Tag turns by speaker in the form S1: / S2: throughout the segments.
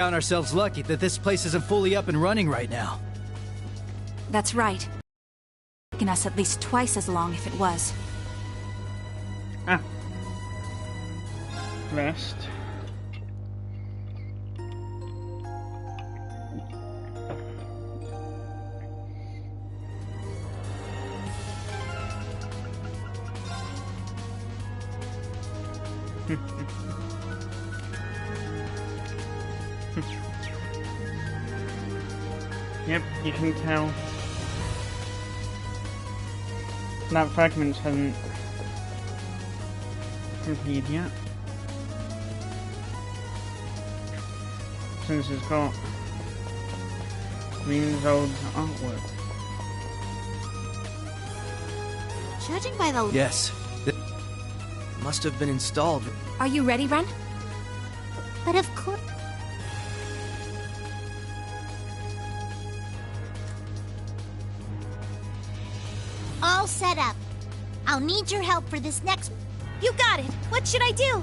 S1: Found ourselves lucky that this place isn't fully up and running right now.
S2: That's right. Taken us at least twice as long if it was.
S3: Ah. Rest. Yep, you can tell that fragment hasn't completed yet, since it's got Green's old artwork.
S4: Judging by the...
S1: Yes.
S5: Must have been installed.
S2: Are you ready, Ren?
S4: But of course... All set up. I'll need your help for this next...
S6: You got it! What should I do?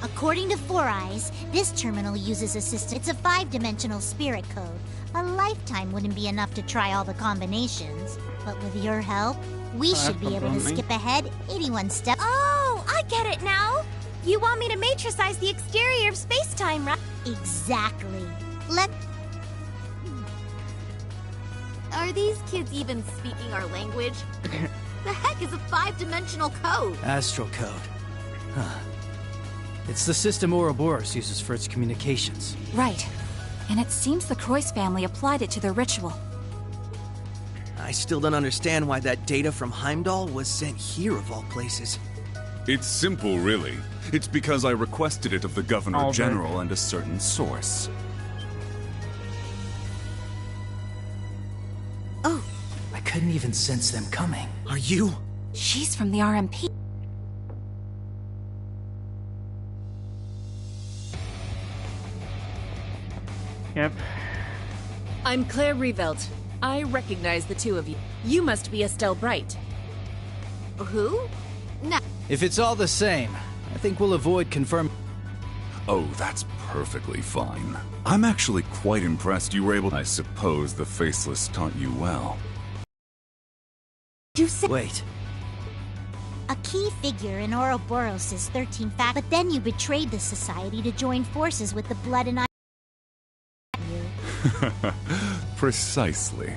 S4: According to Four Eyes, this terminal uses a system. It's a 5-dimensional spirit code. A lifetime wouldn't be enough to try all the combinations. But with your help, we should be able to skip ahead 81 steps.
S6: Oh, I get it now! You want me to matricize the exterior of space-time, right?
S4: Exactly.
S6: Are these kids even speaking our language? The heck is a 5-dimensional code?
S1: Astral code. Huh. It's the system Ouroboros uses for its communications.
S2: Right. And it seems the Croix family applied it to their ritual.
S5: I still don't understand why that data from Heimdall was sent here of all places.
S7: It's simple, really. It's because I requested it of the Governor General and a certain source.
S1: Oh, I couldn't even sense them coming.
S5: Are you?
S2: She's from the RMP.
S3: Yep.
S8: I'm Claire Revelt. I recognize the two of you. You must be Estelle Bright.
S6: Who? No.
S1: If it's all the same, I think we'll avoid confirming.
S7: Oh, that's perfectly fine. I'm actually quite impressed you were able... I suppose the Faceless taught you well.
S4: You say
S1: Wait.
S4: a key figure in Ouroboros' 13 fact, but then you betrayed the society to join forces with the Blood and Iron.
S7: Precisely.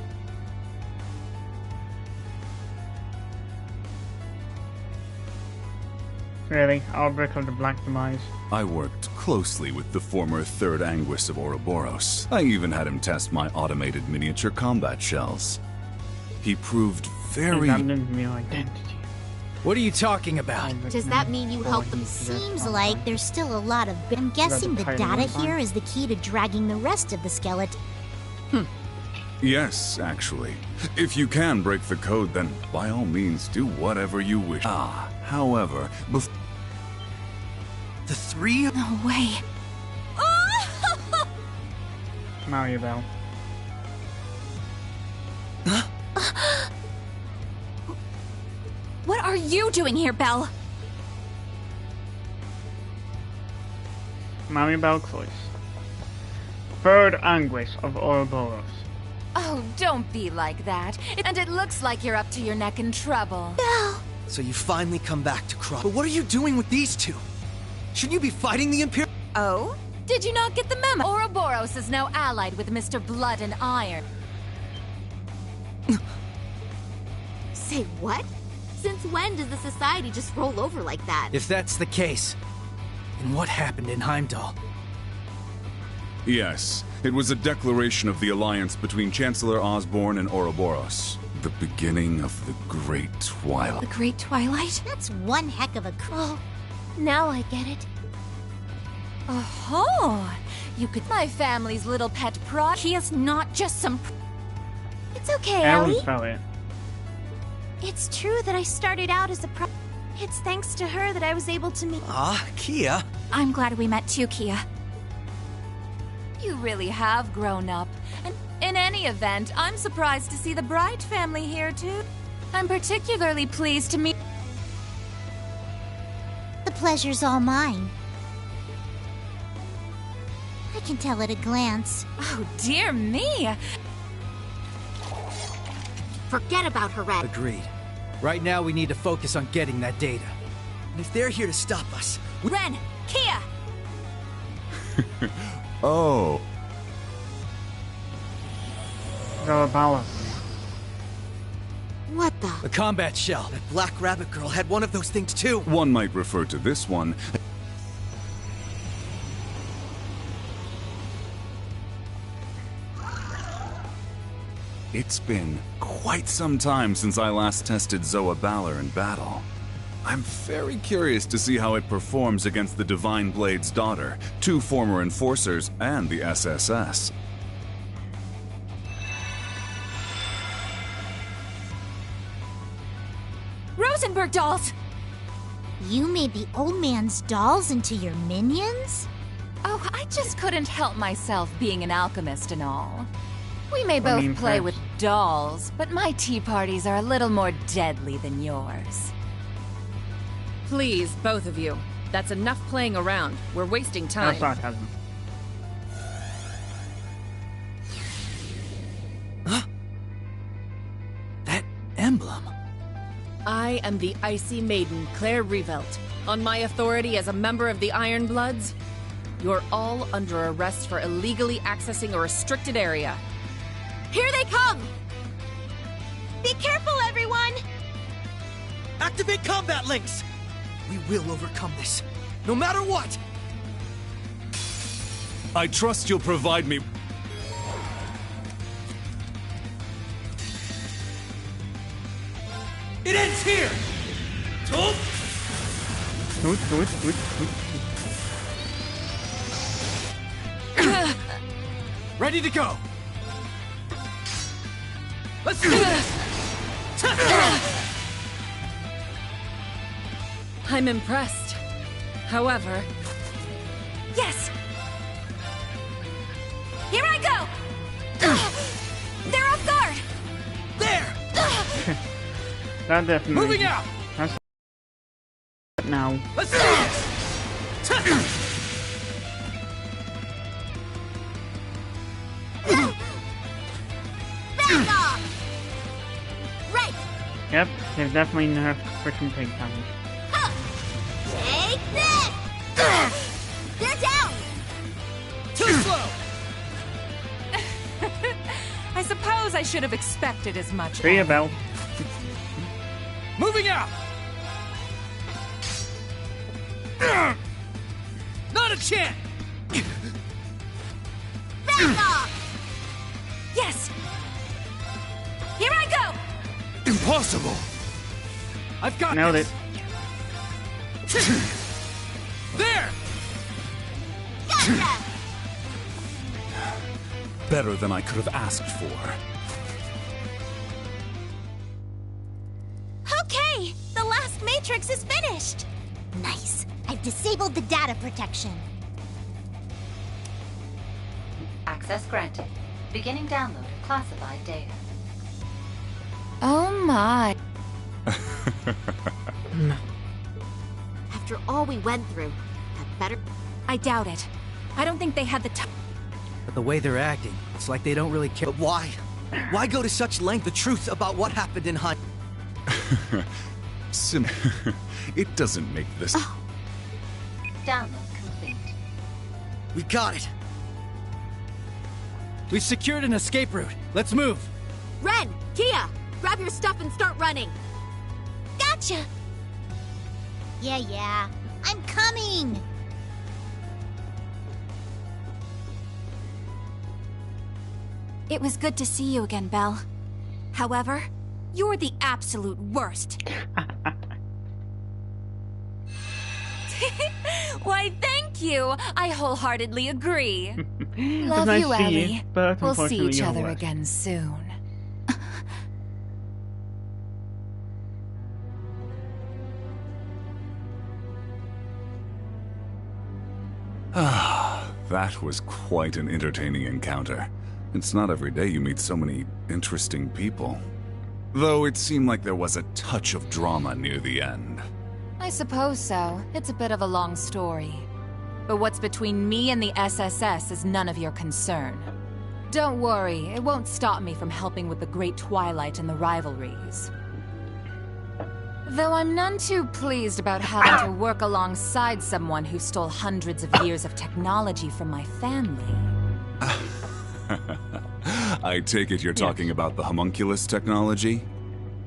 S3: Really, Outbreak of the Black Demise.
S7: I worked closely with the former Third Anguis of Ouroboros. I even had him test my automated miniature combat shells. He proved very...
S3: Abandoned your identity.
S1: What are you talking about?
S6: Does that mean you helped them?
S4: Seems like there's still a lot of... I'm guessing the data here is the key to dragging the rest of the skeleton.
S7: Yes, actually. If you can break the code, then by all means do whatever you wish. However,
S5: The three?
S2: No way.
S3: Mario Bell.
S2: What are you doing here, Belle?
S3: Mario Bell Cloyce. Third Anguis of Ouroboros.
S8: Oh, don't be like that. And it looks like you're up to your neck in trouble.
S5: So you finally come back to Cross. But what are you doing with these two? Shouldn't you be fighting the Imperial?
S8: Oh? Did you not get the memo? Ouroboros is now allied with Mr. Blood and Iron.
S6: Say what? Since when does the society just roll over like that?
S1: If that's the case, then what happened in Heimdall?
S7: yes, it was a declaration of the alliance between Chancellor Osborne and Ouroboros. The beginning of the Great Twilight.
S2: The Great Twilight?
S4: That's one heck of a...
S6: Oh, now I get it.
S8: Oh, you could... My family's little pet prod.
S2: He is not just some...
S6: It's okay,
S3: Ellen
S6: Ellie.
S3: spell it.
S6: It's true that I started out as a pro... It's thanks to her that I was able to meet...
S5: Kia.
S2: I'm glad we met too, Kia.
S8: You really have grown up. And in any event, I'm surprised to see the Bright family here, too. I'm particularly pleased to meet...
S4: The pleasure's all mine. can tell at a glance.
S8: Oh, dear me.
S6: Forget about her, Red.
S1: Agreed. Right now, we need to focus on getting that data.
S5: And if they're here to stop us,
S8: Ren, Kia!
S7: Oh,
S3: Galabala.
S6: What the?
S1: A combat shell.
S5: that Black Rabbit girl had one of those things too.
S7: one might refer to this one. It's been quite some time since I last tested Zoa Balor in battle. I'm very curious to see how it performs against the Divine Blade's daughter, 2 former enforcers, and the SSS.
S8: Rosenberg dolls!
S4: You made the old man's dolls into your minions?
S8: Oh, I just couldn't help myself being an alchemist and all. We may
S3: I
S8: both
S3: mean,
S8: play
S3: perhaps.
S8: with dolls, but my tea parties are a little more deadly than yours.
S9: Please, both of you. That's enough playing around. We're wasting
S3: No
S9: time.
S3: sarcasm.
S1: That emblem.
S9: I am the Icy Maiden, Claire Revelt. On my authority as a member of the Iron Bloods, you're all under arrest for illegally accessing a restricted area.
S6: Here they come! Be careful, everyone!
S5: Activate combat links! We will overcome this, no matter what!
S7: I trust you'll provide me.
S5: It ends here! Toad?
S3: Good.
S1: Ready to go! Let's do this!
S9: I'm impressed. However,
S8: Yes! Here I go! They're off guard!
S5: There!
S3: That definitely.
S1: Moving out!
S3: That's now.
S1: Let's do this!
S6: Back off! Right!
S3: Yep, they've definitely nerfed freaking pig damage.
S6: Huh. Take this! They're down!
S1: Too slow!
S8: I suppose I should have expected as much.
S3: See ya, Bell.
S1: Moving out! Not a chance!
S6: Back off!
S8: Yes! Here I go!
S7: Impossible!
S1: I've got
S3: Nailed it.
S1: this! There!
S6: Gotcha!
S7: Better than I could have asked for.
S4: Okay, the last matrix is finished. Nice. I've disabled the data protection.
S10: Access granted. Beginning download of classified data.
S8: Oh my.
S6: After all we went through, that better...
S2: I doubt it. I don't think they had the time.
S1: But the way they're acting, it's like they don't really care.
S5: But why? Why go to such length the truth about what happened in Heim?
S7: It doesn't make this.
S10: Download complete.
S5: We got it!
S1: We've secured an escape route. Let's move.
S6: Ren! Kia! Grab your stuff and start running!
S4: Gotcha. Yeah. I'm coming.
S2: It was good to see you again, Belle. However, you're the absolute worst.
S8: Why, thank you. I wholeheartedly agree.
S3: It's
S8: Love
S3: nice
S8: you,
S3: to see you,
S8: Ellie.
S3: but
S8: We'll see
S3: unfortunately
S8: each
S3: you're
S8: other
S3: worse.
S8: again soon.
S7: That was quite an entertaining encounter. It's not every day you meet so many interesting people. Though it seemed like there was a touch of drama near the end.
S8: I suppose so. It's a bit of a long story. But what's between me and the SSS is none of your concern. Don't worry, it won't stop me from helping with the Great Twilight and the rivalries. Though I'm none too pleased about having to work alongside someone who stole hundreds of years of technology from my family.
S7: I take it you're talking about the homunculus technology?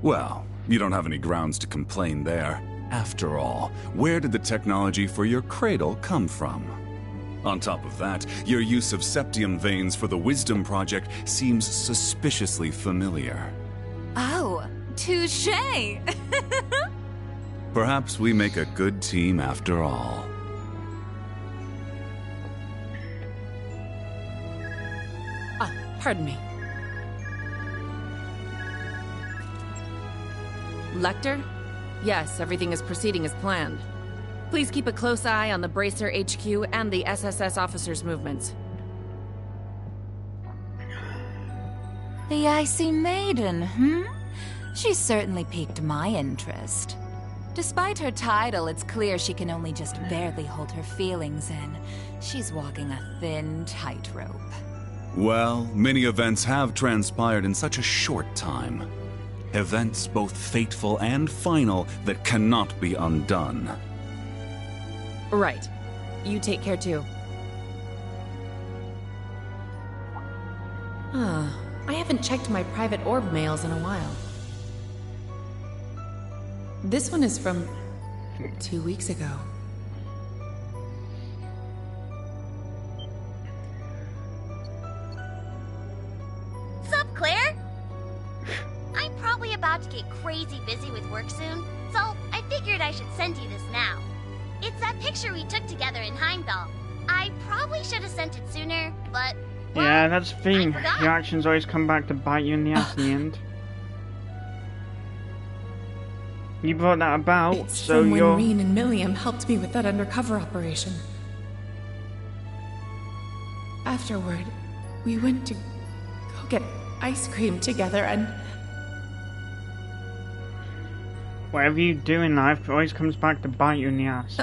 S7: Well, you don't have any grounds to complain there. After all, where did the technology for your cradle come from? On top of that, your use of septium veins for the Wisdom Project seems suspiciously familiar.
S8: Oh, touché!
S7: Perhaps we make a good team after all.
S9: Ah, pardon me. Lecter? Yes, everything is proceeding as planned. Please keep a close eye on the Bracer HQ and the SSS officers' movements.
S8: The Icy Maiden, hmm? She certainly piqued my interest. Despite her title, it's clear she can only just barely hold her feelings in. She's walking a thin tightrope.
S7: Well, many events have transpired in such a short time. Events both fateful and final that cannot be undone.
S9: Right. You take care too. I haven't checked my private orb mails in a while. This one is from 2 weeks ago.
S6: Sup, Claire? I'm probably about to get crazy busy with work soon, so I figured I should send you this now. It's that picture we took together in Heimdall. I probably should have sent it sooner, but... well,
S3: yeah, that's the thing.
S6: I forgot.
S3: Your actions always come back to bite you in the ass in the end. You brought that about,
S11: It's
S3: so
S11: from when
S3: you're...
S11: Reen and Milliam helped me with that undercover operation. Afterward, we went to go get ice cream together and...
S3: Whatever you do in life, it always comes back to bite you in the ass.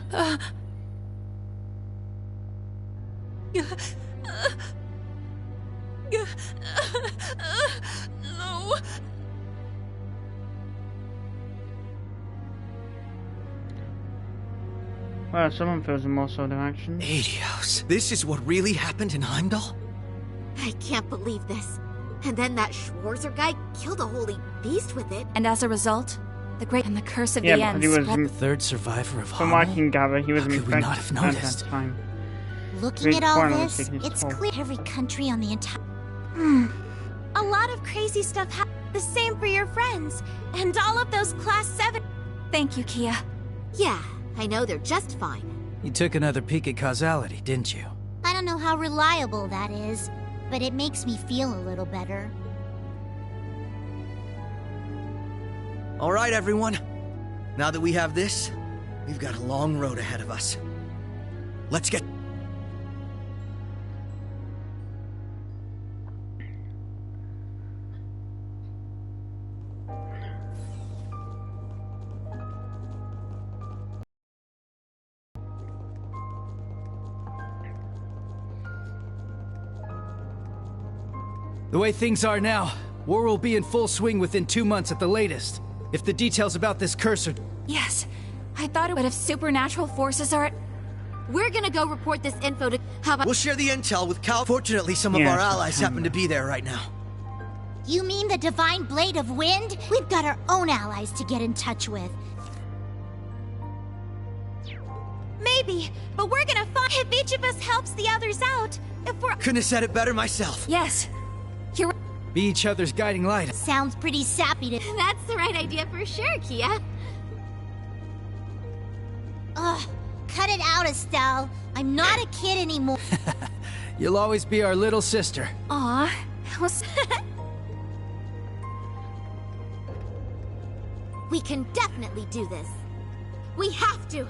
S8: No.
S3: Well, someone feels remorse for their actions.
S5: Adios. This is what really happened in Heimdall?
S6: I can't believe this. And then that Schwarzer guy killed a holy beast with it.
S2: And as a result, the great and the curse of
S3: Yeah,
S2: the
S3: but
S2: end
S3: he was...
S2: spread.
S1: The third survivor of
S3: From what I
S1: Hamel?
S3: can gather, he was
S1: How could we not have
S3: infected at
S1: noticed?
S3: that time.
S4: Looking
S3: Great
S4: at all
S3: foreign
S4: this,
S3: sickness
S4: it's
S3: toll.
S4: clear every country on the entire...
S2: A lot of crazy stuff happened. The same for your friends. And all of those Class 7... Thank you, Kia.
S6: Yeah, I know they're just fine.
S1: You took another peek at causality, didn't you?
S4: I don't know how reliable that is, but it makes me feel a little better.
S5: All right, everyone. Now that we have this, we've got a long road ahead of us. Let's get...
S1: The way things are now, war will be in full swing within 2 months at the latest. If the details about this curse are...
S2: Yes, I thought it would have supernatural forces are...
S6: We're gonna go report this info to... How about...
S5: We'll share the intel with Cal. Fortunately, some of
S3: Yes,
S5: our allies
S3: we
S5: happen
S3: can.
S5: to be there right now.
S4: You mean the Divine Blade of Wind? We've got our own allies to get in touch with.
S2: Maybe, but we're gonna find... If each of us helps the others out, if we're...
S5: Couldn't have said it better myself.
S2: Yes, you're...
S1: Be each other's guiding light.
S4: Sounds pretty sappy to...
S6: That's the right idea for sure, Kia.
S4: Ugh, cut it out, Estelle. I'm not a kid anymore.
S1: You'll always be our little sister.
S2: Aw, that was...
S6: We can definitely do this. We have to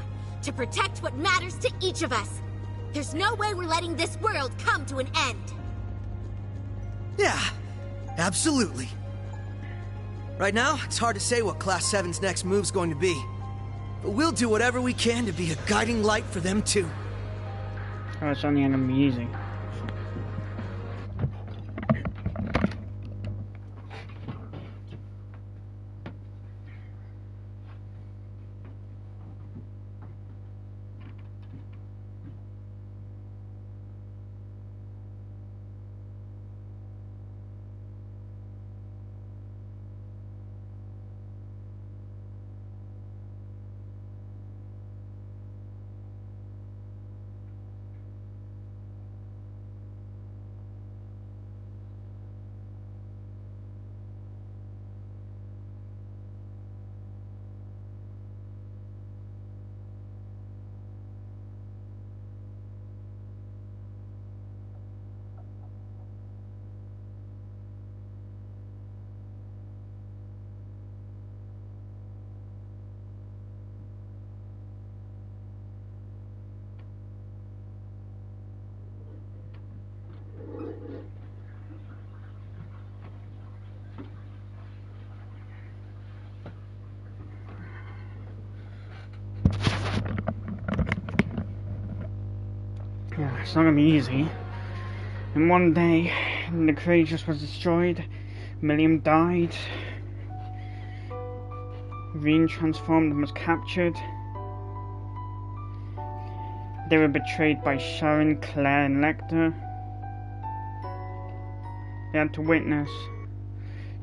S6: protect what matters to each of us. There's no way we're letting this world come to an end.
S5: Yeah, absolutely. Right now, it's hard to say what Class 7's next move's going to be. But we'll do whatever we can to be a guiding light for them too.
S3: Oh, it's only gonna be easy. Yeah, it's not gonna be easy. And one day, the Courageous was destroyed, Milliam died, Reen transformed and was captured. They were betrayed by Sharon, Claire, and Lecter. They had to witness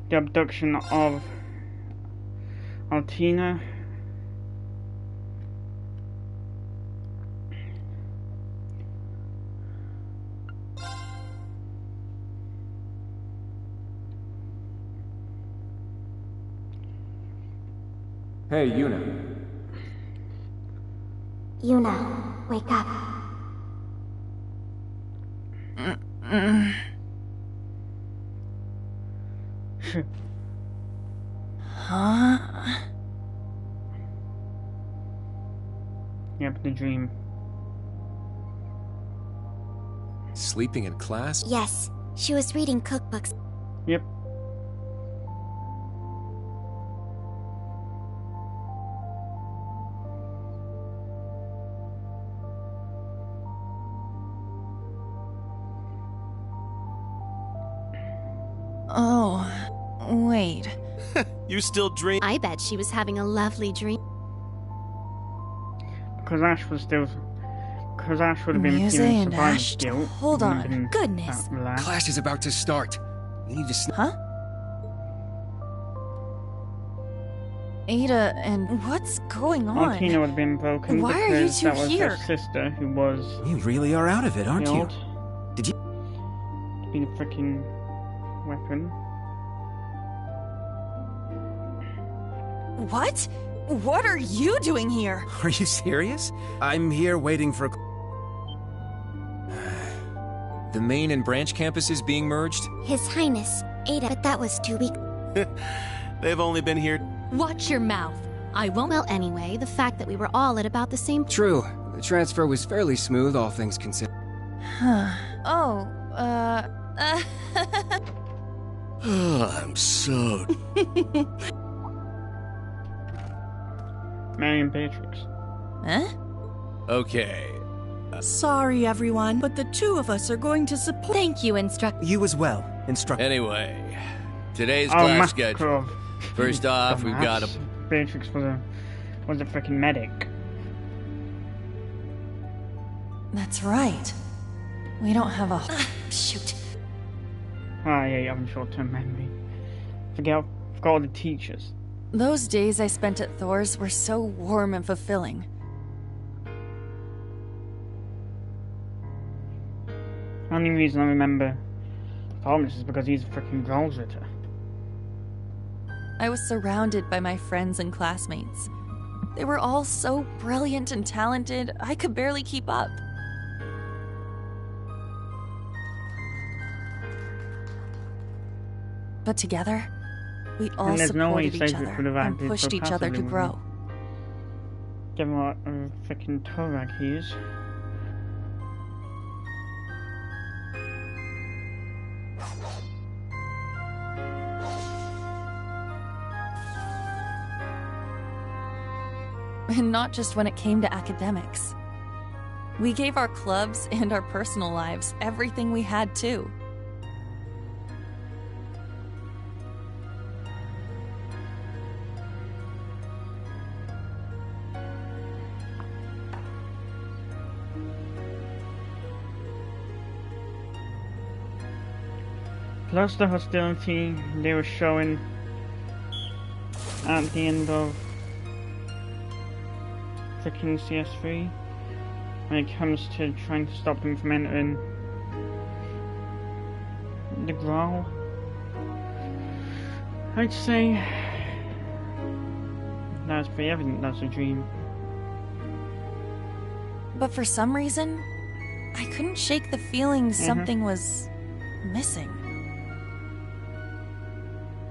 S3: the abduction of Altina.
S12: Hey, Yuna.
S13: Yuna, wake up.
S8: Huh?
S3: Yep, the dream.
S12: Sleeping in class?
S13: Yes, she was reading cookbooks.
S3: Yep.
S8: Oh, wait.
S14: You still dream?
S2: I bet she was having a lovely dream.
S3: Because Ash was still... Because Ash would have been
S8: Muse
S3: feeling
S8: and
S3: survivor's
S8: Ash?
S3: guilt.
S8: Hold
S3: wouldn't have
S8: on.
S3: been
S8: Goodness.
S3: that relaxed.
S12: Class is about to start. We need to
S8: Huh? Ada, and what's going on?
S3: Altina would have been broken
S8: Why are
S3: because
S8: you two
S3: that was
S8: here?
S3: her sister who was
S15: You really are out of it, aren't you?
S3: killed.
S15: Did you?
S3: Being a freaking weapon.
S8: What? What are you doing here?
S15: Are you serious? I'm here waiting for...
S12: The main and branch campuses being merged?
S13: His Highness, Ada, but that was 2 weeks.
S14: They've only been here.
S2: Watch your mouth. I won't. Well, anyway, the fact that we were all at about the same.
S12: True. The transfer was fairly smooth, all things considered.
S8: Oh,
S14: I'm so...
S3: Mary and Beatrix.
S8: Huh?
S14: Okay.
S16: Sorry, everyone, but the two of us are going to support.
S2: Thank you, Instructor.
S15: You as well, Instructor.
S14: Anyway, today's
S3: Oh,
S14: class
S3: Master
S14: schedule.
S3: Crow.
S14: First off, we've got a...
S3: Beatrix was a freaking medic.
S8: That's right. We don't have a... Shoot.
S3: Ah, yeah, you have a short-term memory. Forgot all the teachers.
S8: Those days I spent at Thor's were so warm and fulfilling.
S3: The only reason I remember Thomas is because he's a freaking Growlsitter.
S8: I was surrounded by my friends and classmates. They were all so brilliant and talented, I could barely keep up. But together, we all
S3: there's no way
S8: supported each
S3: Cedric
S8: other
S3: would have
S8: and
S3: acted
S8: pushed
S3: so
S8: each other to
S3: passively,
S8: grow.
S3: Given what a freaking Torag he is.
S8: And not just when it came to academics.
S17: We gave our clubs and our personal lives everything we had, too.
S3: Plus the hostility they were showing at the end of freaking CS3 when it comes to trying to stop them from entering the Graal. I'd say that's pretty evident that's a dream.
S17: But for some reason, I couldn't shake the feeling something was missing.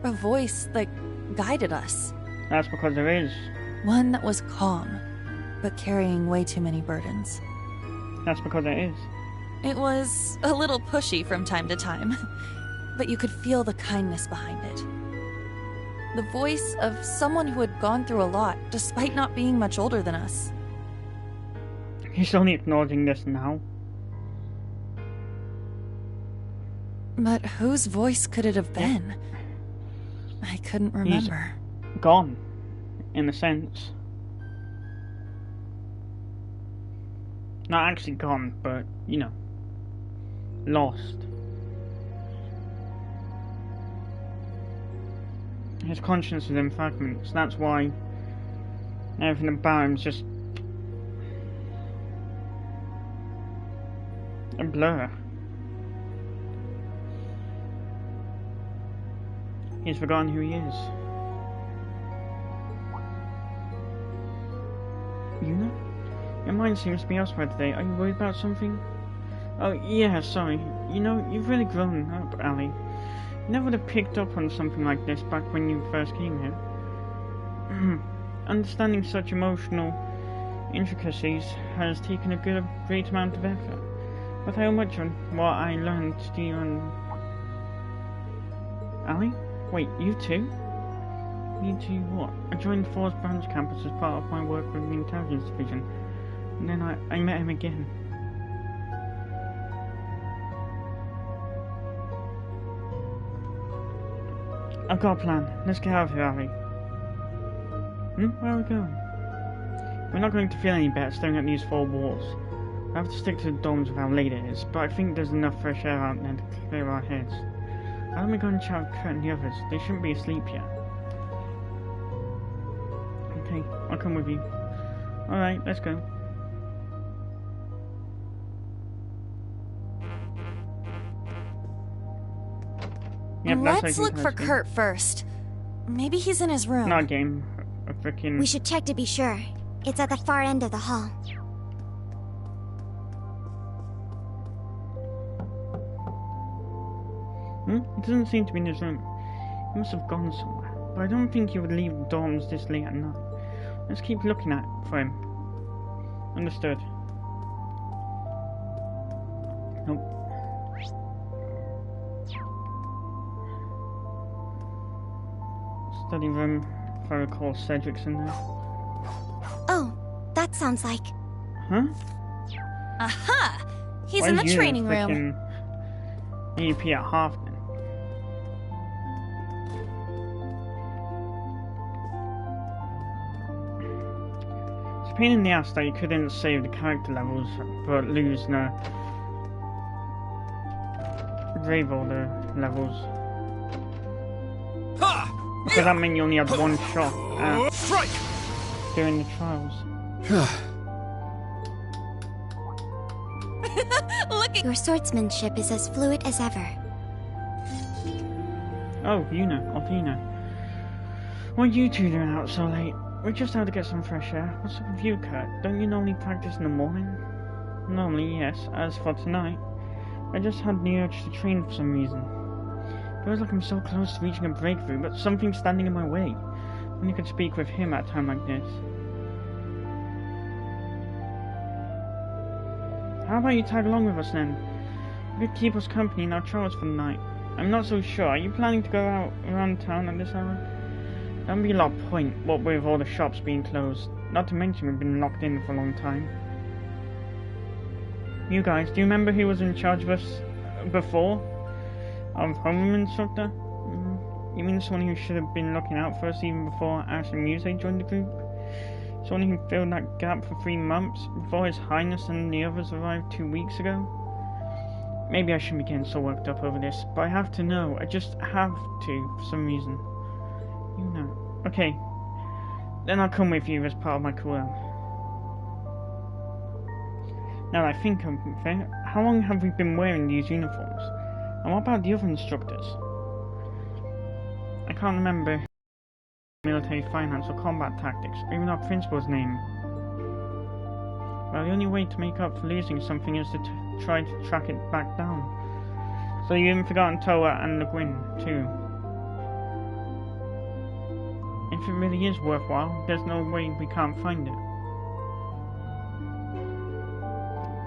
S17: A voice that guided us.
S3: That's because there is.
S17: One that was calm, but carrying way too many burdens.
S3: That's because there is.
S17: It was a little pushy from time to time, but you could feel the kindness behind it. The voice of someone who had gone through a lot, despite not being much older than us.
S3: He's only acknowledging this now.
S17: But whose voice could it have been? I couldn't remember.
S3: He's gone, in a sense. Not actually gone, but, you know, lost. His conscience is in fragments. That's why everything about him's just a blur. He's forgotten who he is. Yuna? Your mind seems to be elsewhere today. Are you worried about something? Oh, yeah, sorry. You know, you've really grown up, Ali. You never would have picked up on something like this back when you first came here. Understanding such emotional intricacies has taken a great amount of effort. But how much of what I learned do you Ali? Wait, you too? Me too what? I joined Force Branch campus as part of my work with the Intelligence Division. And then I met him again. I've got a plan. Let's get out of here, Ali. Where are we going? We're not going to feel any better staring at these four walls. I have to stick to the dorms with how late it is, but I think there's enough fresh air out there to clear our heads. Why don't we go and chat with Kurt and the others? They shouldn't be asleep yet. Okay, I'll come with you. Alright, let's go. Yep,
S17: let's look for Kurt first. Maybe he's in his room.
S3: Not a game. A freaking...
S13: We should check to be sure. It's at the far end of the hall.
S3: It doesn't seem to be in his room. He must have gone somewhere. But I don't think he would leave the dorms this late at night. Let's keep looking for him. Understood. Nope. Study room, if I recall, Cedric's in there.
S13: Oh, that sounds like...
S3: Huh?
S17: Aha! He's in the training room.
S3: EP at half then. It's a pain in the ass that you couldn't save the character levels but lose the Grave Order levels. Because that meant you only had one shot at doing the trials.
S13: Your swordsmanship is as fluid as ever.
S3: Oh, Althena. What are you two doing out so late? We're just out to get some fresh air. What's up with you, Kurt? Don't you normally practice in the morning? Normally, yes. As for tonight, I just had the urge to train for some reason. Feels like I'm so close to reaching a breakthrough, but something's standing in my way. Only could speak with him at a time like this. How about you tag along with us then? You could keep us company in our trials for the night. I'm not so sure. Are you planning to go out around town at this hour? That'd be a lot of point, what with all the shops being closed. Not to mention we've been locked in for a long time. You guys, do you remember who was in charge of us before? Of homeroom instructor? You mean someone who should have been looking out for us even before Ash and Muse joined the group? Someone who filled that gap for 3 months before His Highness and the others arrived 2 weeks ago? Maybe I shouldn't be getting so worked up over this, but I have to know. I just have to, for some reason. You know. Okay. Then I'll come with you as part of my cooldown. Now that I think of it, how long have we been wearing these uniforms? And what about the other instructors? I can't remember military finance or combat tactics, or even our principal's name. Well, the only way to make up for losing something is to try to track it back down. So you haven't forgotten Toa and Le Guin, too. If it really is worthwhile, there's no way we can't find it.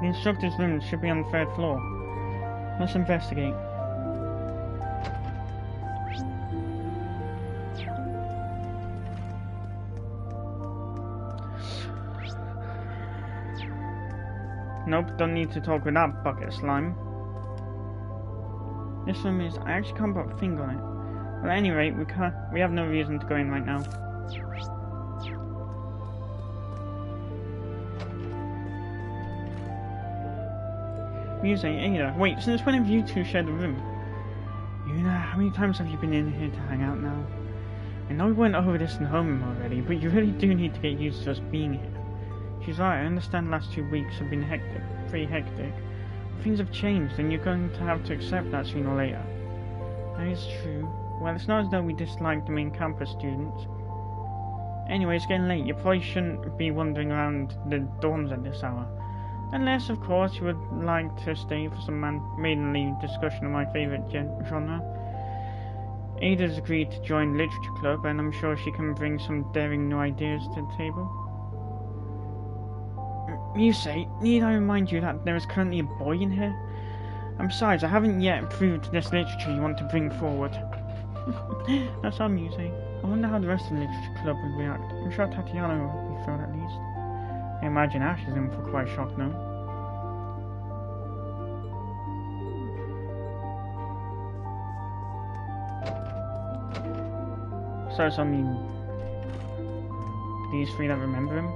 S3: The instructor's room should be on the 3rd floor. Let's investigate. Nope, don't need to talk with that bucket of slime. This room is... I actually can't put a finger on it. Well, at any rate, we have no reason to go in right now. Muse, Ada, wait, since when have you two shared the room? Yuna, how many times have you been in here to hang out now? I know we went over this in homeroom already, but you really do need to get used to us being here. She's right, I understand the last 2 weeks have been hectic, pretty hectic. Things have changed, and you're going to have to accept that sooner or later. That is true. Well, it's not as though we dislike the main campus students. Anyway, it's getting late. You probably shouldn't be wandering around the dorms at this hour. Unless, of course, you would like to stay for some maidenly discussion of my favourite genre. Ada's agreed to join the Literature Club, and I'm sure she can bring some daring new ideas to the table. Muse, need I remind you that there is currently a boy in here? And besides, I haven't yet approved this literature you want to bring forward. That's our Muse. I wonder how the rest of the Literature Club will react. I'm sure Tatiana will be thrilled at least. I imagine Ash is in for quite a shock now. So it's only these 3 that remember him?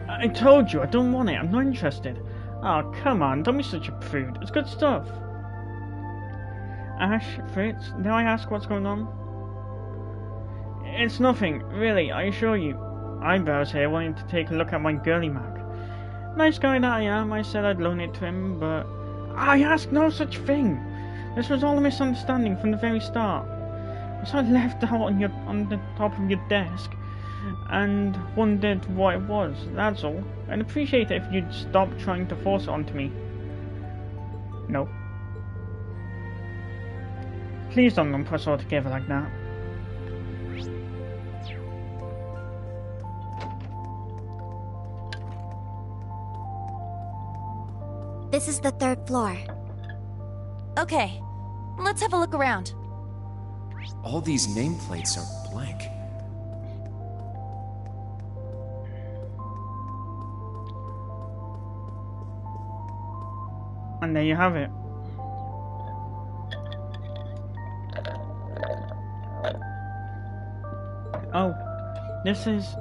S3: I told you, I don't want it. I'm not interested. Oh, come on, don't be such a prude. It's good stuff. Ash, Fritz, may I ask what's going on? It's nothing, really, I assure you. Eyebrows here wanting to take a look at my girly mag. Nice guy that I am, I said I'd loan it to him, but... I asked no such thing! This was all a misunderstanding from the very start. So I left out on the top of your desk and wondered what it was, that's all. I'd appreciate it if you'd stop trying to force it onto me. No. Please don't lump us all together like that.
S13: This is the 3rd floor.
S17: Okay, let's have a look around.
S12: All these nameplates are blank.
S3: And there you have it. Oh, this is...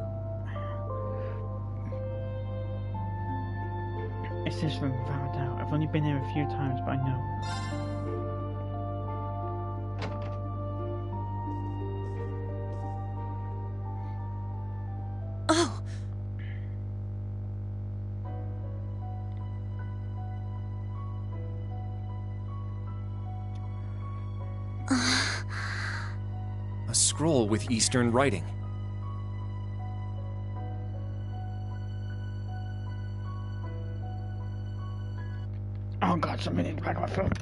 S3: It's this room, without a doubt. I've only been here a few times, but I know.
S17: Oh!
S12: A scroll with Eastern writing.
S3: Oh god, something in the back of my throat.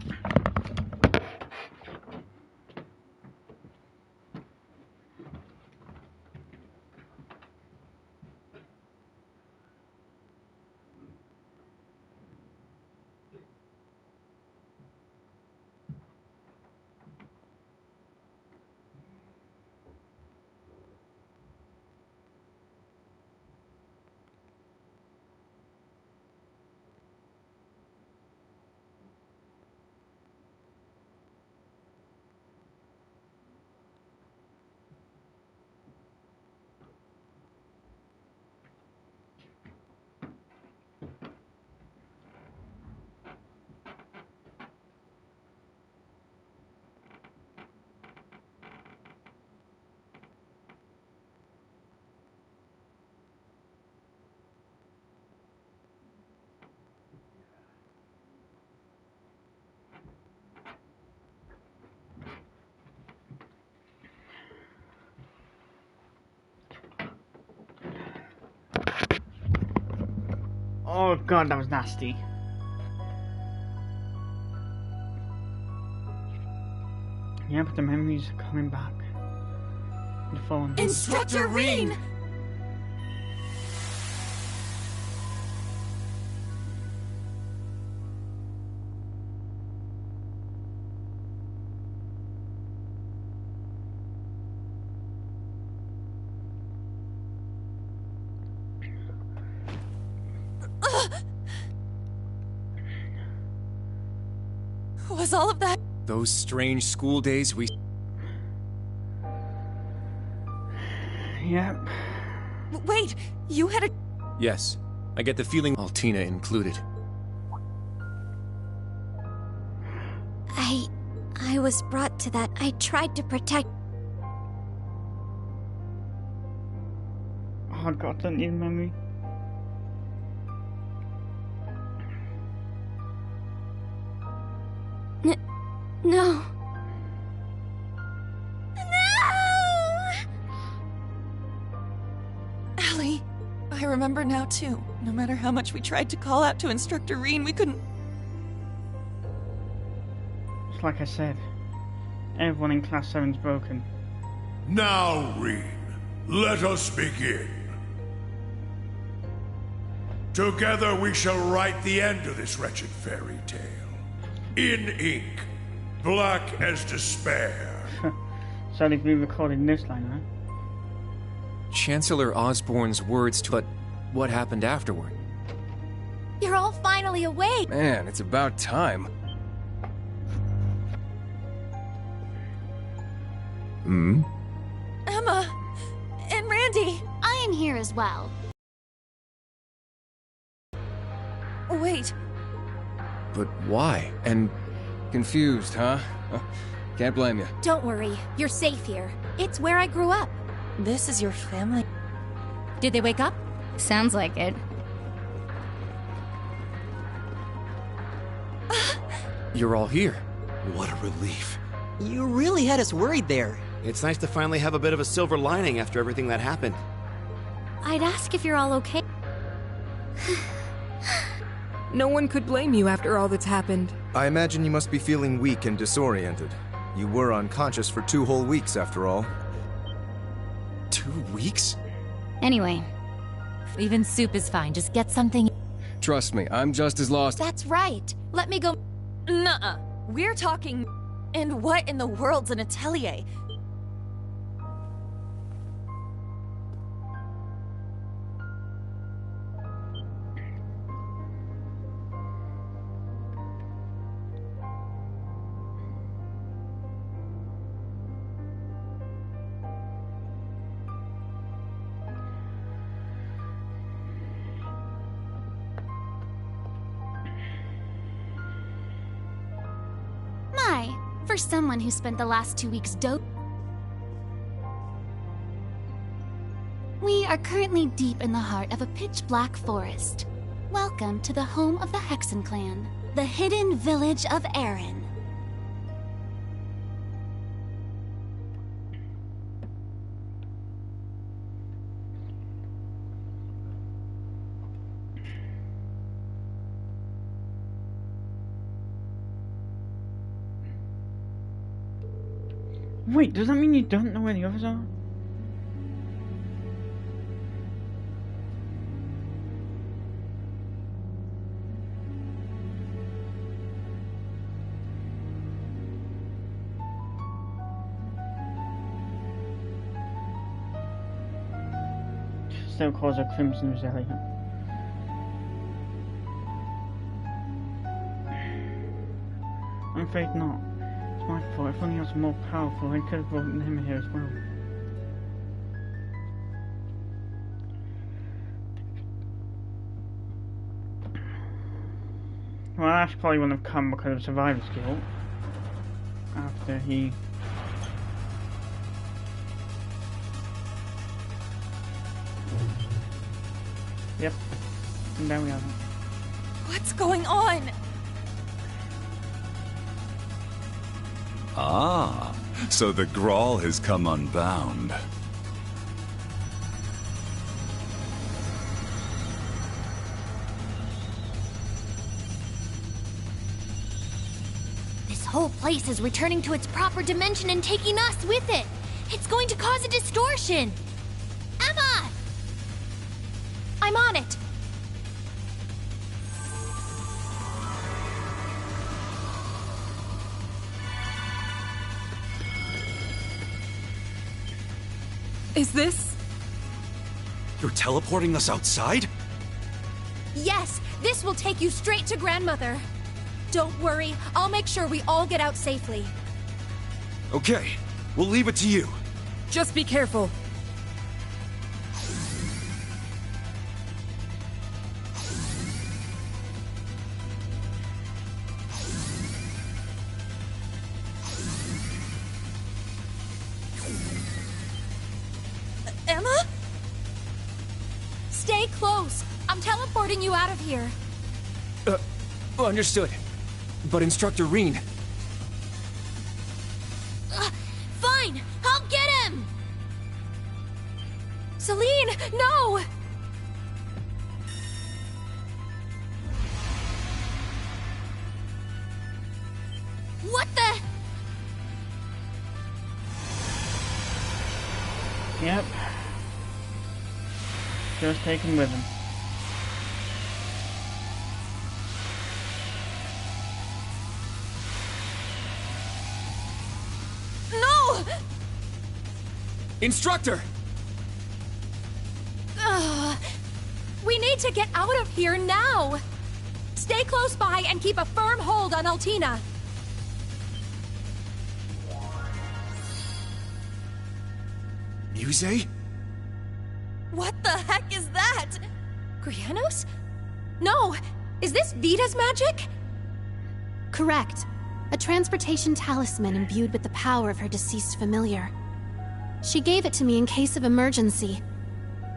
S3: Oh god, that was nasty. Yeah, but the memories are coming back. The phone.
S11: Instructor Rean!
S17: Was all of that?
S12: Those strange school days we...
S3: Yep.
S17: Wait, you had a...
S12: Yes, I get the feeling Altina included.
S13: I was brought to that. I tried to protect...
S3: Oh god, don't need memory.
S13: No.
S17: Allie, I remember now too. No matter how much we tried to call out to Instructor Rean, we couldn't...
S3: It's like I said. Everyone in Class 7's broken.
S18: Now, Rean, let us begin. Together we shall write the end of this wretched fairy tale. In ink, black as despair.
S3: So if we recorded this line, huh?
S12: Chancellor Osborne's words to... But what happened afterward?
S2: You're all finally awake!
S15: Man, it's about time.
S12: Hmm?
S17: Emma! And Randy!
S2: I am here as well.
S17: Wait.
S12: But why? And...
S15: Confused, huh? Can't blame you.
S2: Don't worry, you're safe here. It's where I grew up.
S17: This is your family.
S2: Did they wake up?
S19: Sounds like it.
S12: You're all here.
S15: What a relief.
S20: You really had us worried there. It's nice to finally have a bit of a silver lining after everything that happened.
S2: I'd ask if you're all okay.
S21: No one could blame you after all that's happened.
S22: I imagine you must be feeling weak and disoriented. You were unconscious for 2 whole weeks, after all.
S12: 2 weeks?
S19: Anyway, even soup is fine. Just get something.
S15: Trust me, I'm just as lost.
S2: That's right. Let me go.
S17: Nuh-uh. We're talking... And what in the world's an atelier?
S2: For someone who spent the last 2 weeks We are currently deep in the heart of a pitch-black forest. Welcome to the home of the Hexen clan, the hidden village of Erin.
S3: Wait, does that mean you don't know where the others are? Still calls her Crimson Resilient. I'm afraid not. My fault. If only I was more powerful, I could have brought him here as well. Well, Ash probably wouldn't have come because of survivor's guilt. After he... Yep. And there we are.
S17: What's going on?
S7: Ah, so the Grawl has come unbound.
S6: whole place is returning to its proper dimension and taking us with it. It's going to cause a distortion. Emma!
S2: I'm on it.
S21: Is this?
S15: You're teleporting us outside?
S2: Yes, this will take you straight to Grandmother. Don't worry, I'll make sure we all get out safely.
S15: Okay, we'll leave it to you.
S21: Just be careful.
S2: Emma? Stay close. I'm teleporting you out of here.
S12: Understood. But Instructor Reen...
S2: Fine, I'll get him! Celine, no! What the?
S3: Yep. Just take him with him.
S2: No!
S12: Instructor!
S2: We need to get out of here now! Stay close by and keep a firm hold on Altina.
S12: Muse?
S2: What the heck is that? Grianos? No! Is this Vita's magic? Correct. A transportation talisman imbued with the power of her deceased familiar. She gave it to me in case of emergency.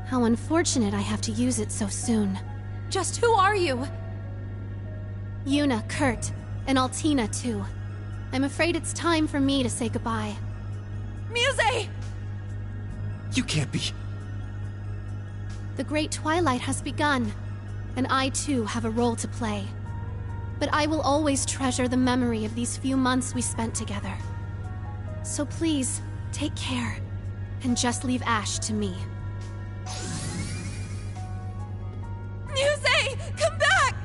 S2: How unfortunate I have to use it so soon. Just who are you? Yuna, Kurt, and Altina too. I'm afraid it's time for me to say goodbye. Muse!
S12: You can't be...
S2: The Great Twilight has begun, and I too have a role to play. But I will always treasure the memory of these few months we spent together. So please, take care, and just leave Ash to me. Muse! Come back!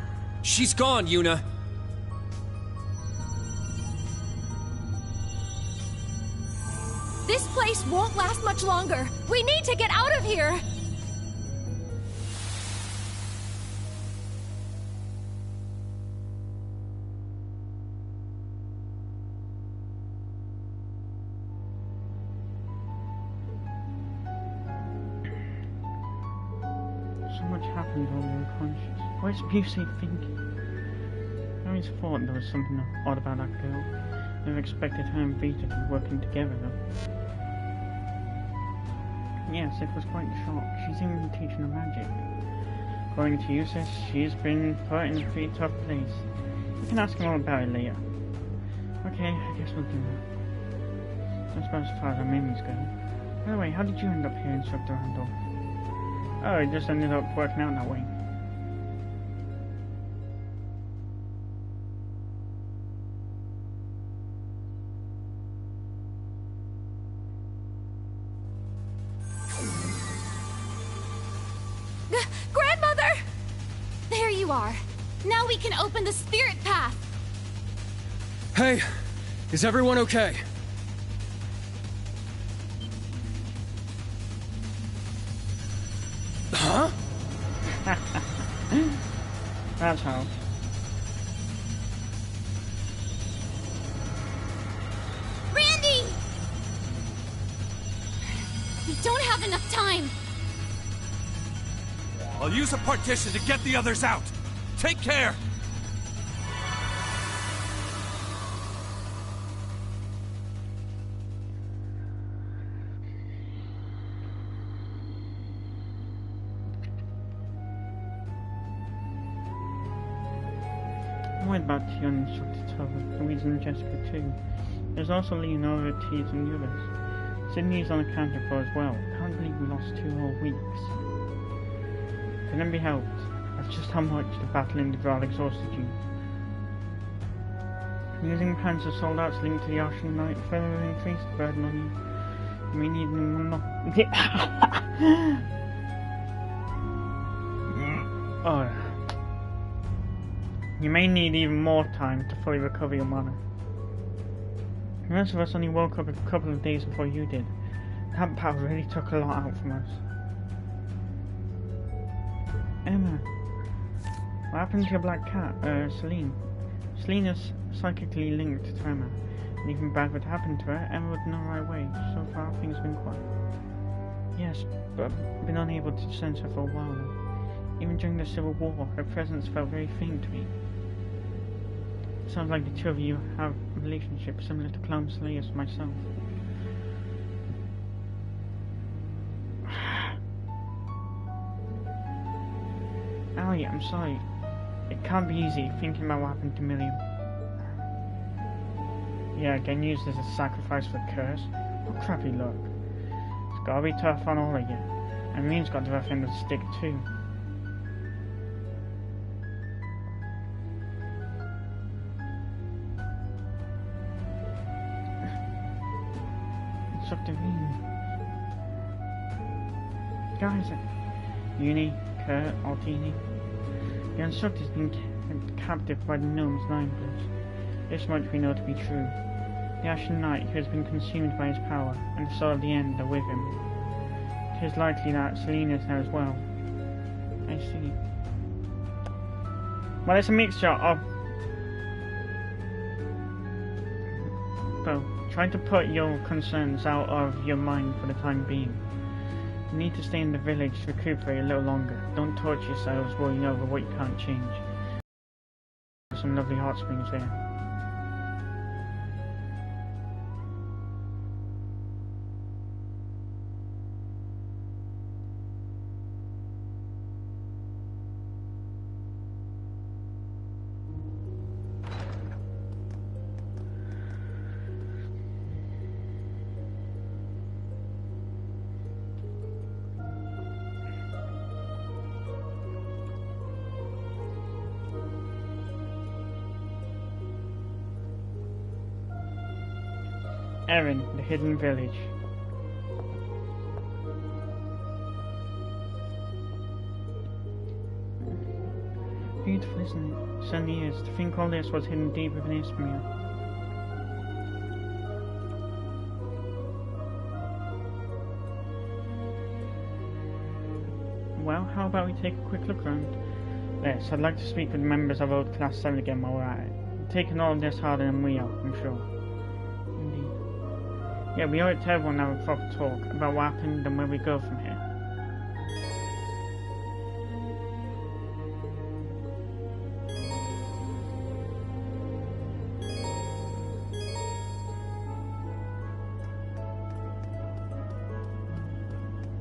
S12: She's gone, Yuna!
S2: This place won't last much longer! We need to get out of here!
S3: So much happened while we were unconscious. Where's Busey thinking? I always thought there was something odd about that girl. Never expected her and Vita to be working together though. Yes, it was quite a shock. She's even been teaching her magic. According to Eustace, she's been put in a pretty tough place. We can ask him all about it later. Okay, I guess we'll do that. That's about as far as our memories go. By the way, how did you end up here, Instructor Randolph? Oh, it just ended up working out that way.
S2: Grandmother! There you are. Now we can open the spirit path.
S15: Hey, is everyone okay? Huh?
S3: That's how.
S2: Randy! We don't have enough time.
S15: I'll use a partition to get the others out. Take care!
S3: I'm worried about Tia and Instructor Tova, Louise and Jessica too. There's also Leonora, Tees and the others. Sydney's unaccounted for as well. Can't believe we lost 2 whole weeks. Couldn't be helped. That's just how much the battle in the Graal exhausted you. Using plans of sold-outs linked to the Ocean Knight further increase the burden on you. You may need You may need even more time to fully recover your mana. The rest of us only woke up a couple of days before you did. That battle really took a lot out from us. Emma, what happened to your black cat, Celine? Celine is psychically linked to Emma, and even bad would happen to her, Emma would know right away. So far, things have been quiet. Yes, but I've been unable to sense her for a while now. Even during the Civil War, her presence felt very faint to me. It sounds like the two of you have a relationship similar to Clown Slayer's myself. Allie, I'm sorry. It can't be easy thinking about what happened to Miriam. Yeah, getting used as a sacrifice for the curse. What crappy luck. It's gotta be tough on all of you. And Miriam's got the rough end of the stick too. It's up to me. Guys, Uni, Kurt, Altini. The Unsucked has been kept captive by the gnomes' Ninebirds. This much we know to be true. The Ashen Knight, who has been consumed by his power, and the Soul of the End are with him. It is likely that Selene is there as well. I see. Well, it's a mixture of... Well, try to put your concerns out of your mind for the time being. You need to stay in the village to recuperate a little longer. Don't torture yourselves worrying over what you can't change. Some lovely hot springs there. Erin, the hidden village. Beautiful, isn't it? Certainly is. To think all this was hidden deep within Ismail. Well, how about we take a quick look around? Yes, I'd like to speak with members of Old Class 7 again while we're at it. Taking all of this harder than we are, I'm sure. Yeah, we owe it to everyone to have a proper talk about what happened and where we go from here.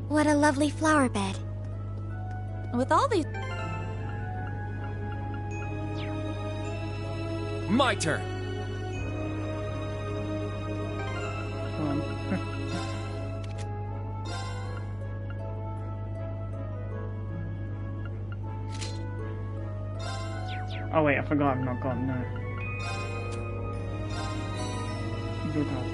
S13: What a lovely flower bed.
S17: With all these...
S12: My turn!
S3: Oh wait, I forgot I've not gotten there. Do that.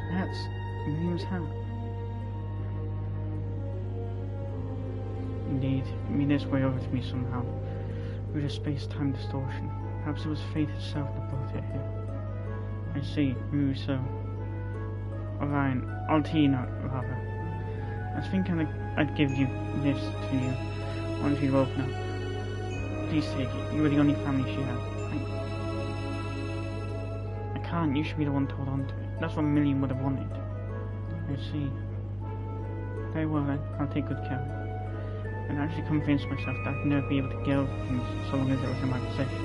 S3: That's Miriam's hat. Indeed, it made its way over to me somehow, through the space-time distortion. Perhaps it was fate itself that brought it here. I see, Muso. Orion, Altina, rather. I was thinking I'd give you this to you once you both know. Please take it. You were the only family she had. I can't. You should be the one to hold on to it. That's what Million would have wanted. I see. Very well then. I'll take good care of it. And actually convinced myself that I'd never be able to get over things so long as it was in my possession.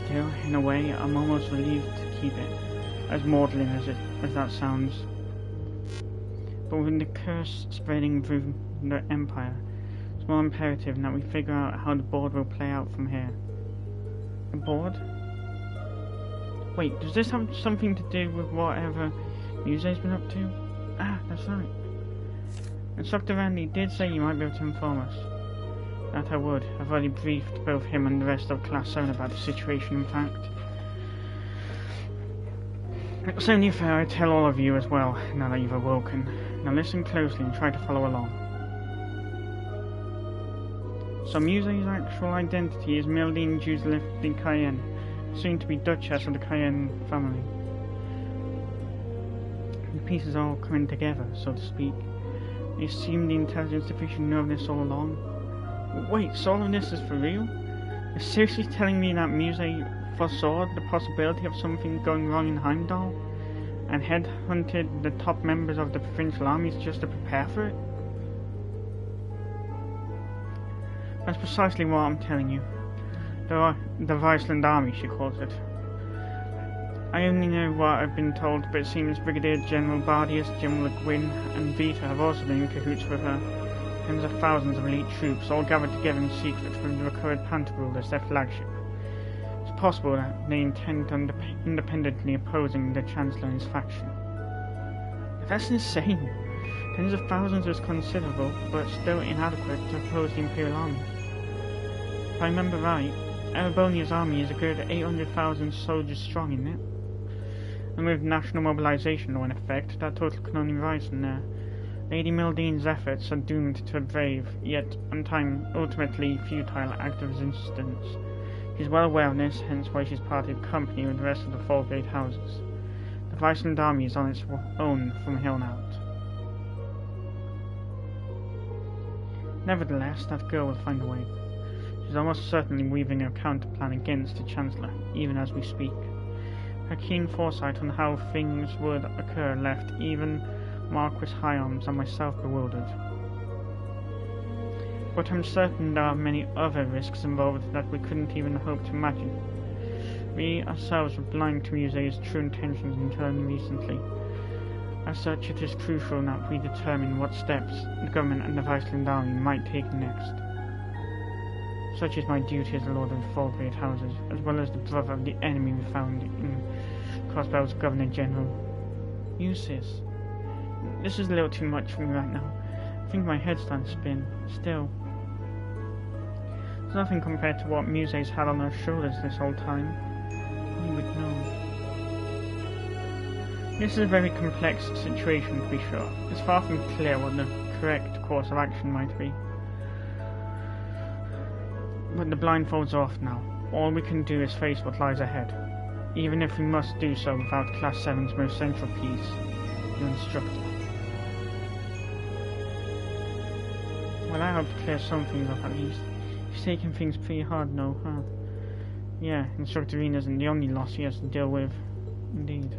S3: Still, in a way, I'm almost relieved to keep it, as maudlin as that sounds. But with the curse spreading through the Empire, it's more imperative that we figure out how the board will play out from here. The board? Wait, does this have something to do with whatever Muse's been up to? Ah, that's right. Instructor Randy did say you might be able to inform us. That I would. I've already briefed both him and the rest of Class 7 about the situation, in fact. It's only fair I tell all of you as well, now that you've awoken. Now listen closely and try to follow along. So Muse's actual identity is Mildine Juzlif de Cayenne, soon to be Duchess of the Cayenne family. The pieces are all coming together, so to speak. I assume the intelligence division knew of this all along. Wait, so all of this is for real? You're seriously telling me that Muse foresaw the possibility of something going wrong in Heimdall? And headhunted the top members of the provincial armies just to prepare for it? That's precisely what I'm telling you. The Viceland Army, she calls it. I only know what I've been told, but it seems Brigadier General Bardius, General Le Guin, and Vita have also been in cahoots with her. Tens of thousands of elite troops, all gathered together in secret with the recurred Pantagruel as their flagship. It's possible that they intend on independently opposing the Chancellor and his faction. That's insane. Tens of thousands is considerable, but still inadequate to oppose the Imperial Army. If I remember right, Erebonia's army is a good 800,000 soldiers strong, isn't it? And with national mobilization law in effect, that total can only rise from there. Lady Mildine's efforts are doomed to a brave, yet ultimately futile act of resistance. She's well aware of this, hence why she's parted company with the rest of the four great houses. The Viceland army is on its own from here on out. Nevertheless, that girl will find a way. She's almost certainly weaving a counterplan against the Chancellor, even as we speak. Her keen foresight on how things would occur left even Marquis Higharms and myself bewildered. But I'm certain there are many other risks involved that we couldn't even hope to imagine. We ourselves were blind to Muse's true intentions until only recently. As such, it is crucial that we determine what steps the government and the Viceland army might take next. Such is my duty as the Lord of the Four Great Houses, as well as the brother of the enemy we found in Crossbell's Governor-General. Uses. This is a little too much for me right now. I think my head's starting to spin. Still. It's nothing compared to what Muse's had on her shoulders this whole time. You would know. This is a very complex situation, to be sure. It's far from clear what the correct course of action might be. But the blindfolds are off now. All we can do is face what lies ahead. Even if we must do so without Class 7's most central piece, your instructor. Well, I hope to clear some things up at least. He's taking things pretty hard now, huh? Yeah, Instructor Reen isn't the only loss he has to deal with. Indeed.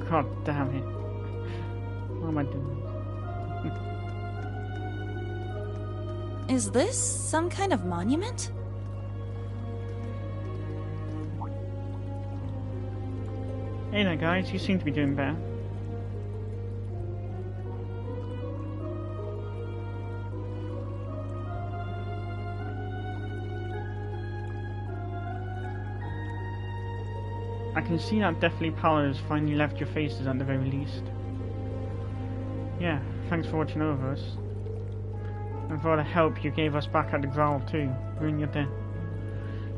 S3: God damn it. What am I doing?
S17: Is this some kind of monument?
S3: Hey there guys, you seem to be doing better. I can see that Deathly Pallor has finally left your faces at the very least. Yeah, thanks for watching over us. And for the help you gave us back at the Growl too, when you're dead.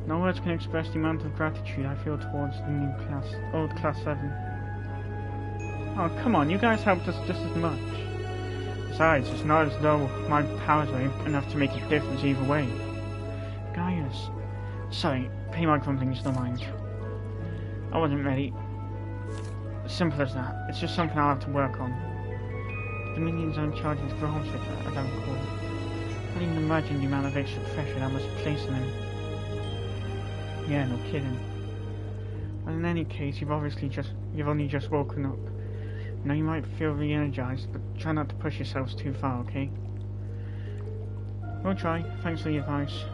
S3: No words can express the amount of gratitude I feel towards the new class, old Class 7. Oh, come on, you guys helped us just as much. Besides, it's not as though my powers were enough to make a difference either way. Guys, sorry, pay my grumbling, just don't mind. I wasn't ready. Simple as that. It's just something I'll have to work on. The minions are in charge of the ground ship, as I recall. I can't even imagine the amount of extra pressure that must place on them. Yeah, no kidding. But in any case, you've only just woken up. I know you might feel re-energized, but try not to push yourselves too far, okay? We'll try. Thanks for the advice.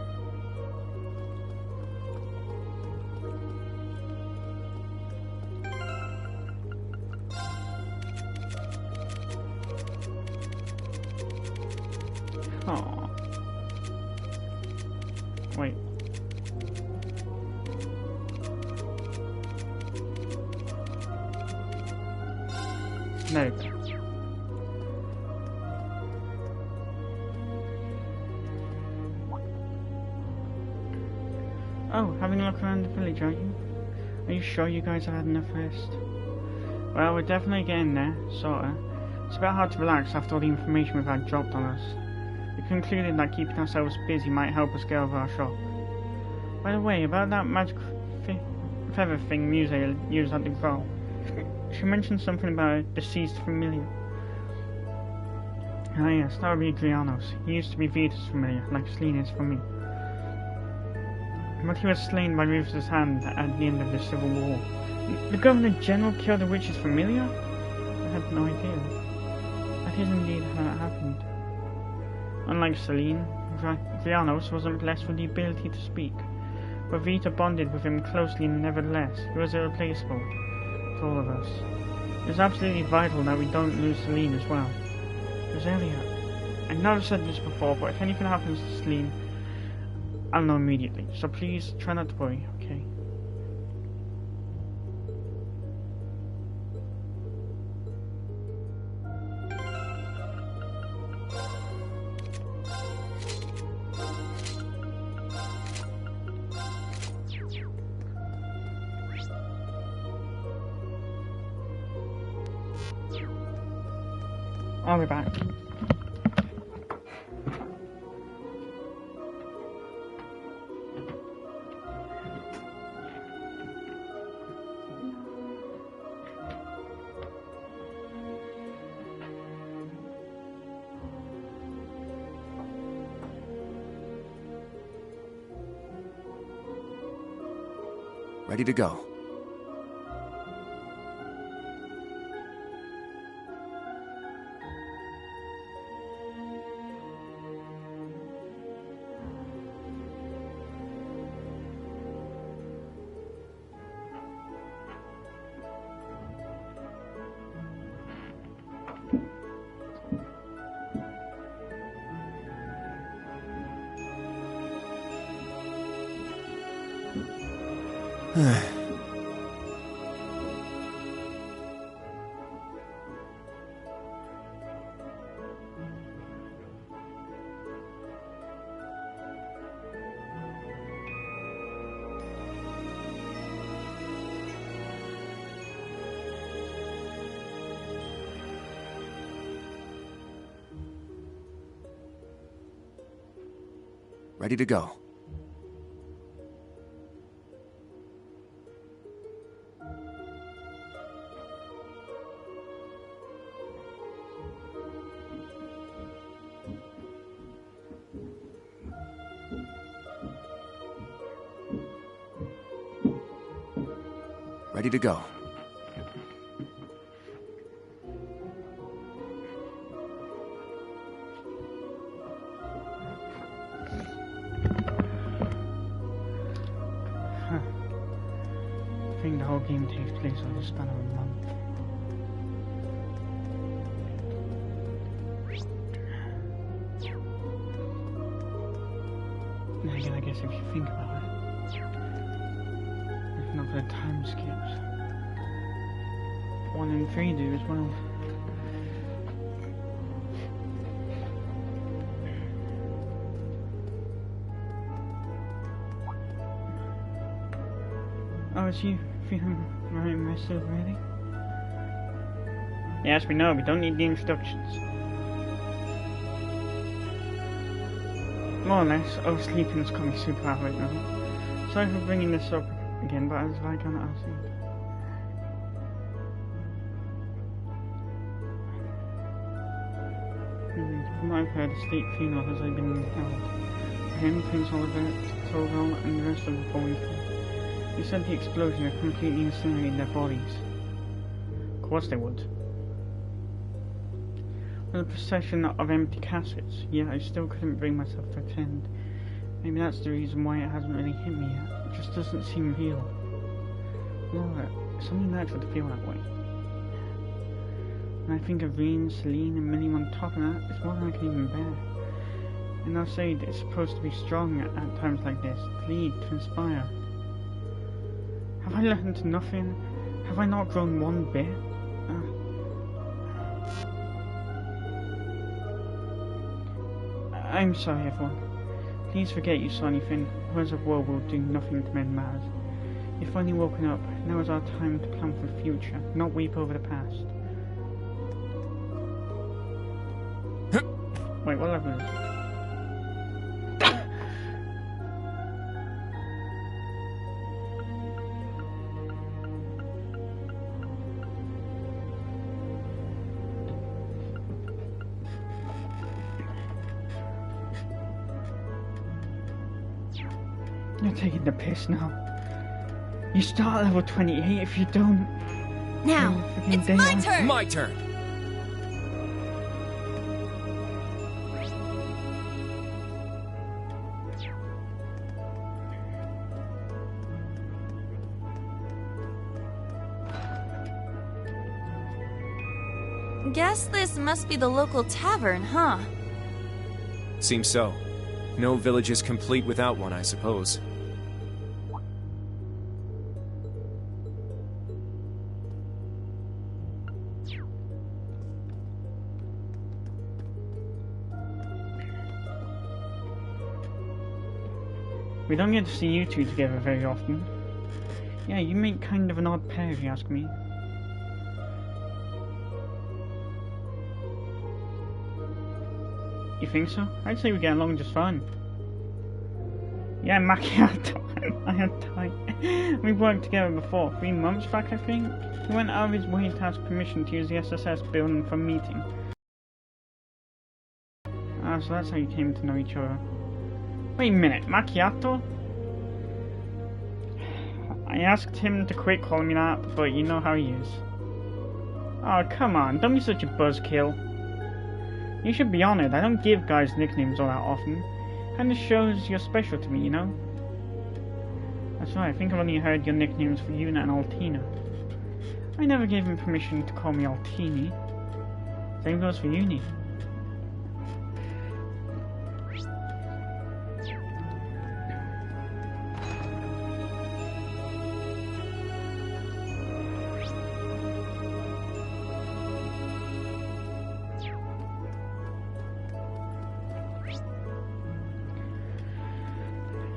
S3: Aww. Wait. No. Oh, having a look around the village, aren't you? Are you sure you guys have had enough rest? Well, we're definitely getting there, sorta. It's a bit hard to relax after all the information we've had dropped on us. We concluded that keeping ourselves busy might help us get over our shock. By the way, about that magic feather thing Musa used at the Growl. She mentioned something about a deceased familiar. Ah yes, that would be Grianos. He used to be Vita's familiar, like Selene is for me. But he was slain by Rufus' hand at the end of the Civil War. The Governor General killed the witch's familiar? I had no idea. That is indeed how it happened. Unlike Selene, Grianos wasn't blessed with the ability to speak, but Vita bonded with him closely nevertheless. He was irreplaceable to all of us. It is absolutely vital that we don't lose Selene as well. Rosalia, I know I've said this before, but if anything happens to Selene, I'll know immediately, so please try not to worry, okay? I'll be back.
S20: Ready to go. Ready to go. Ready to go.
S3: I think the whole game takes place over the span of a month. Then again, I guess if you think about it, if not for the time skips, 1 and 3 do as well. Oh, is you feeling very messy already? Yes, we know. We don't need the instructions. More or less. Oh, sleeping's got me super out right now. Sorry for bringing this up again, but I was like on ask you. From what I've heard, a state funeral has already been held. For him, Prince Oliver, Torgal, and the rest of the boys. He said the explosion had completely incinerated their bodies. Of course they would. With a procession of empty caskets, yet I still couldn't bring myself to attend. Maybe that's the reason why it hasn't really hit me yet. It just doesn't seem real. Laura, it's only natural to feel that way. When I think of Reen, Celine, and Millie on top of that, it's more than I can even bear. And I'll say that it's supposed to be strong at times like this, to lead, to inspire. Have I learned nothing? Have I not grown one bit? I'm sorry, everyone. Please forget you saw anything. Words of woe will do nothing to mend matters. You've finally woken up. Now is our time to plan for the future, not weep over the past. Wait, what level is it? You're taking the piss now. You start at level 28 if you don't.
S2: Now, it's my turn!
S12: My turn!
S17: Guess this must be the local tavern, huh?
S12: Seems so. No village is complete without one, I suppose.
S3: We don't get to see you two together very often. Yeah, you make kind of an odd pair if you ask me. You think so? I'd say we get along just fine. Yeah, Macchiato, I had time. We worked together before, 3 months back I think. He went out of his way to ask permission to use the SSS building for a meeting. Ah, so that's how you came to know each other. Wait a minute, Macchiato? I asked him to quit calling me that, but you know how he is. Oh, come on, don't be such a buzzkill. You should be honored. I don't give guys nicknames all that often. Kinda shows you're special to me, you know? That's right, I think I've only heard your nicknames for Yuna and Altina. I never gave him permission to call me Altini. Same goes for Uni.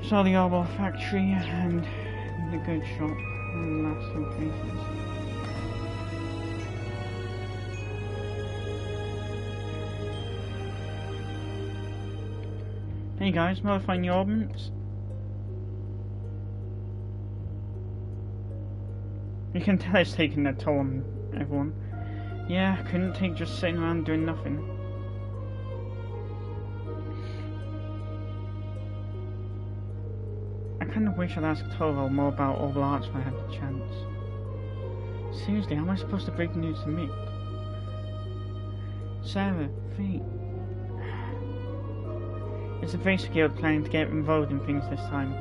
S3: Saw the Arbor factory and the good shop and the last 2 places. Hey guys, modifying your ordnance. You can tell it's taking their toll on everyone. Yeah, couldn't take just sitting around doing nothing. I kinda wish I'd asked Torvald more about Orbital Arts when I had the chance. Seriously, how am I supposed to break the news to Mick? Sarah, Fate. Is the Basic Guild planning to get involved in things this time?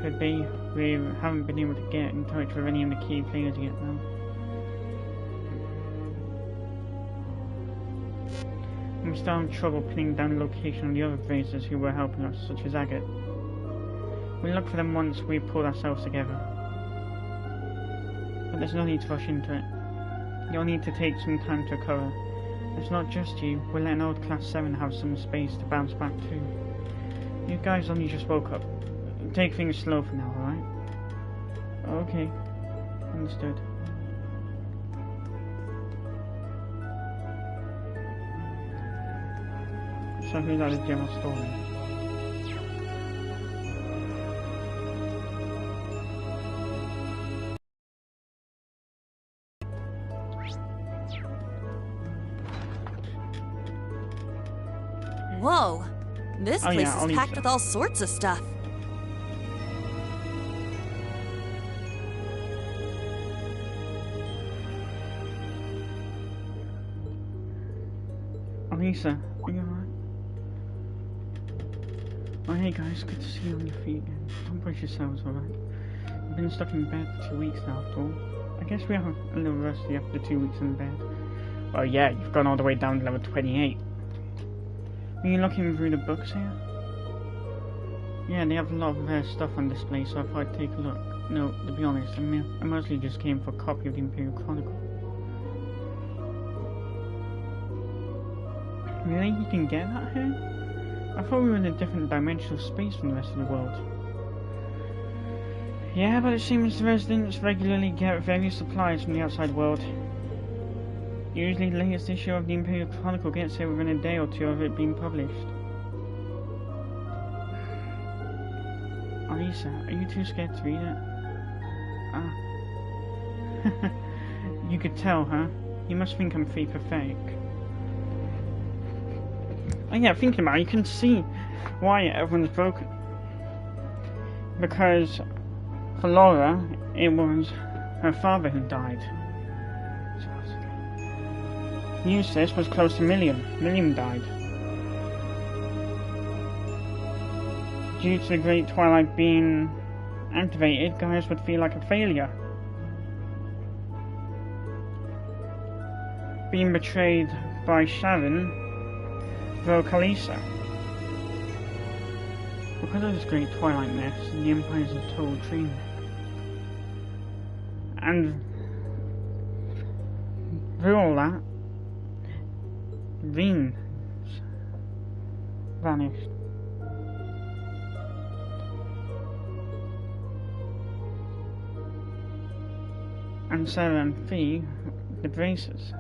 S3: Could be. We haven't been able to get in touch with any of the key players yet though. And we still have trouble pinning down the location of the other Brazers who were helping us, such as Agate. We'll look for them once we pull ourselves together. But there's no need to rush into it. You'll need to take some time to recover. It's not just you, we're letting old Class 7 have some space to bounce back too. You guys only just woke up. Take things slow for now, alright? Okay. Understood. So who's at the general story?
S17: Whoa! This place is packed with all sorts of stuff.
S3: Lisa, are you alright? Oh hey guys, good to see you on your feet again. Don't push yourselves, alright? I've been stuck in bed for 2 weeks now, after all. I guess we are a little rusty after 2 weeks in bed. Oh yeah, you've gone all the way down to level 28. Are you looking through the books here? Yeah, they have a lot of stuff on display, so I thought I'd take a look. No, to be honest, I mostly just came for a copy of the Imperial Chronicle. Really? You can get that here? I thought we were in a different dimensional space from the rest of the world. Yeah, but it seems the residents regularly get various supplies from the outside world. Usually the latest issue of the Imperial Chronicle gets here within a day or two of it being published. Alisa, are you too scared to read it? Ah. You could tell, huh? You must think I'm fake pathetic. Oh yeah, thinking about it, you can see why everyone's broken. Because for Laura, it was her father who died. Eustace was close to Milliam. Milliam died. Due to the Great Twilight being activated, Gaius would feel like a failure. Being betrayed by Sharon broke Alisa. Because of this Great Twilight mess, the Empire's a total train wreck. And through all that, Veen vanished. And Sarah and Fee, the braces.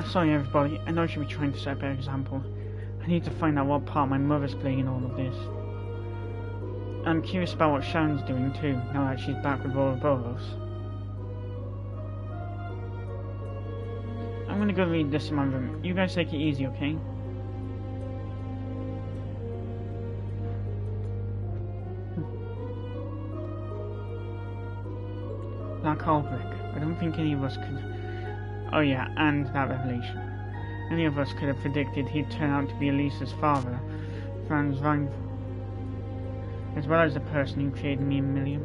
S3: Sorry everybody, I know I should be trying to set a better example. I need to find out what part my mother's playing in all of this. I'm curious about what Sharon's doing too, now that she's back with Ouroboros. I'm gonna go read this in my room. You guys take it easy, okay? Black Albrecht. I don't think any of us could... Oh yeah, and that revelation. Any of us could have predicted he'd turn out to be Elisa's father, Franz Reinfeld, as well as the person who created me and Milliam.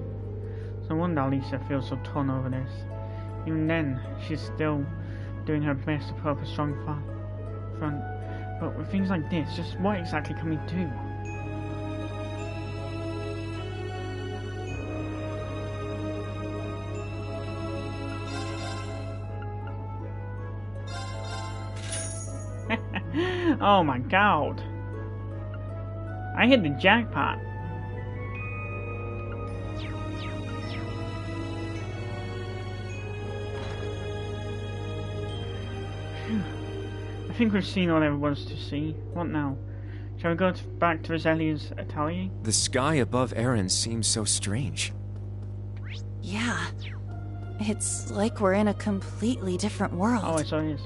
S3: So no wonder Elisa feels so torn over this. Even then, she's still doing her best to put up a strong front. But with things like this, just what exactly can we do? Oh my god. I hit the jackpot. I think we've seen all there was to see. What now? Shall we go back to Roselia's atelier?
S12: The sky above Erin seems so strange.
S17: Yeah. It's like we're in a completely different world.
S3: Oh, so it is.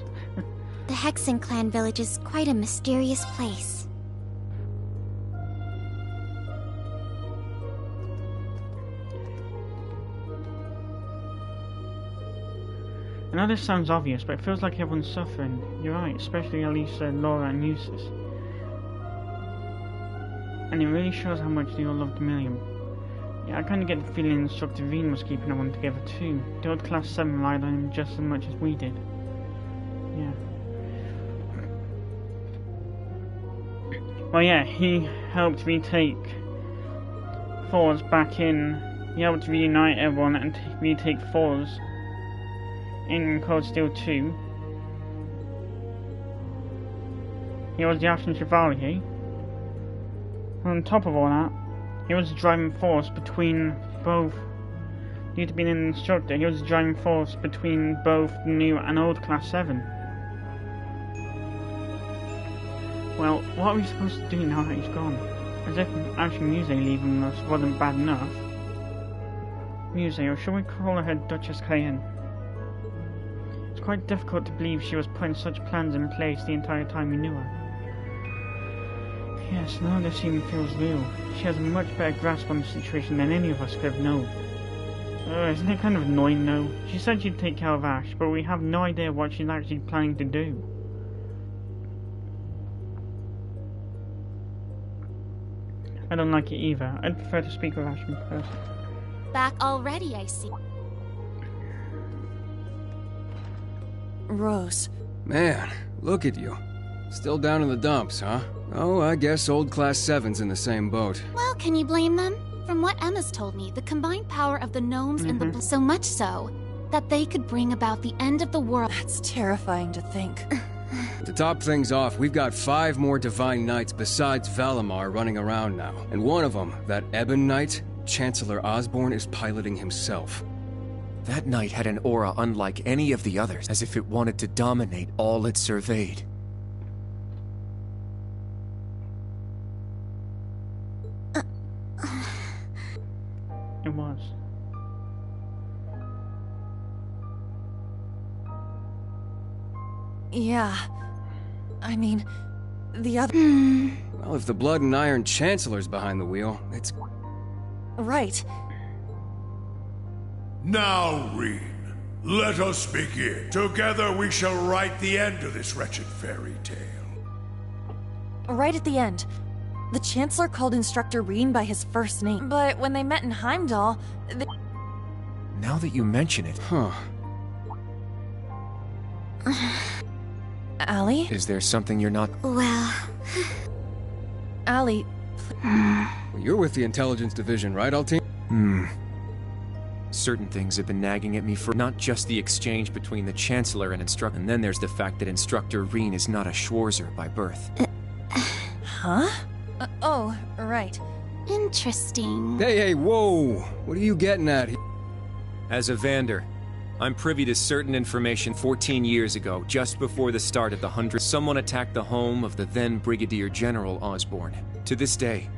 S13: The Hexen clan village is quite a mysterious place.
S3: I know this sounds obvious, but it feels like everyone's suffering. You're right, especially Elisa, Laura, and Eustace. And it really shows how much they all loved Milliam. Yeah, I kinda get the feeling Instructor Veen was keeping everyone together too. The old Class 7 relied on him just as much as we did. Yeah. Well, yeah, he helped retake Fours back in. He helped reunite everyone and retake Fours in Cold Steel 2. He was the Ashen Chevalier. On top of all that, he was the driving force between both. Due to being an instructor, he was the driving force between both new and old Class 7. Well, what are we supposed to do now that he's gone? As if actually Muse leaving us wasn't bad enough. Muse, or shall we call her Duchess Cayenne? It's quite difficult to believe she was putting such plans in place the entire time we knew her. Yes, now this even feels real. She has a much better grasp on the situation than any of us could have known. Isn't it kind of annoying though? She said she'd take care of Ash, but we have no idea what she's actually planning to do. I don't like it either. I'd prefer to speak with Ash in person.
S2: Back already, I see.
S17: Rose.
S9: Man, look at you. Still down in the dumps, huh? Oh, I guess old Class 7's in the same boat.
S2: Well, can you blame them? From what Emma's told me, the combined power of the gnomes and the so much so that they could bring about the end of the world.
S17: That's terrifying to think.
S9: To top things off, we've got 5 more Divine Knights besides Valimar running around now. And one of them, that Ebon Knight, Chancellor Osborne is piloting himself.
S12: That knight had an aura unlike any of the others, as if it wanted to dominate all it surveyed.
S3: It was.
S17: Yeah. I mean, the other...
S9: Well, if the Blood and Iron Chancellor's behind the wheel, it's...
S17: Right.
S18: Now, Reen, let us begin. Together we shall write the end of this wretched fairy tale.
S17: Right at the end, the Chancellor called Instructor Reen by his first name. But when they met in Heimdall, they...
S12: Now that you mention it...
S9: Huh.
S17: Allie?
S12: Is there something you're not...
S13: Well...
S17: Allie...
S9: Well, you're with the Intelligence Division, right, Altine?
S12: Certain things have been nagging at me for not just the exchange between the Chancellor and Instructor, and then there's the fact that Instructor Reen is not a Schwarzer by birth.
S17: Huh? Oh, right.
S2: Interesting.
S9: Hey, whoa! What are you getting at here?
S12: As a Vander, I'm privy to certain information 14 years ago, just before the start of the 100. Someone attacked the home of the then Brigadier General Osborne. To this day,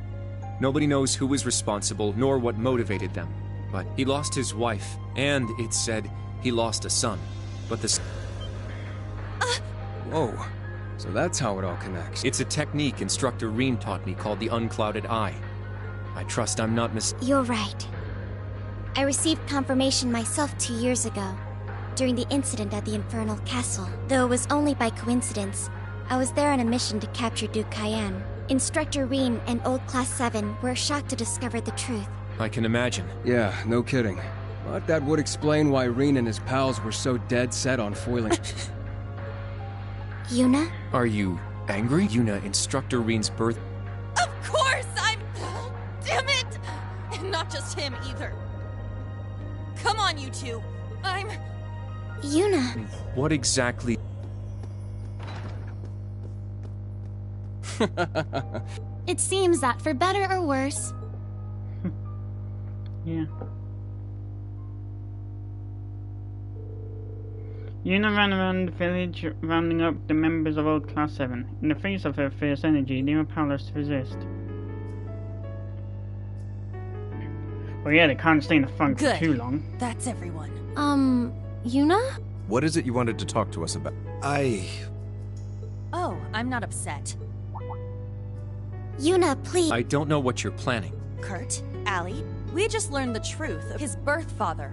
S12: nobody knows who was responsible nor what motivated them. But he lost his wife, and it's said he lost a son. But the...
S9: Whoa. So that's how it all connects.
S12: It's a technique Instructor Reen taught me called the Unclouded Eye. I trust I'm not
S13: You're right. I received confirmation myself 2 years ago, during the incident at the Infernal Castle. Though it was only by coincidence, I was there on a mission to capture Duke Cayenne. Instructor Reen and Old Class 7 were shocked to discover the truth.
S12: I can imagine.
S9: Yeah, no kidding. But that would explain why Reen and his pals were so dead set on foiling...
S13: Yuna?
S12: Are you angry? Yuna, Instructor Reen's birth...
S17: Of course I'm... Damn it! And not just him either. Come on, you two. I'm...
S13: Yuna.
S12: What exactly...
S2: It seems that for better or worse...
S3: Yeah. Yuna ran around the village, rounding up the members of Old Class 7. In the face of her fierce energy, they were powerless to resist. Well, yeah, they can't stay in the front for too long.
S17: That's everyone.
S2: Yuna?
S22: What is it you wanted to talk to us about?
S17: Oh, I'm not upset.
S13: Yuna, please.
S12: I don't know what you're planning.
S17: Kurt, Allie, we just learned the truth of his birth father.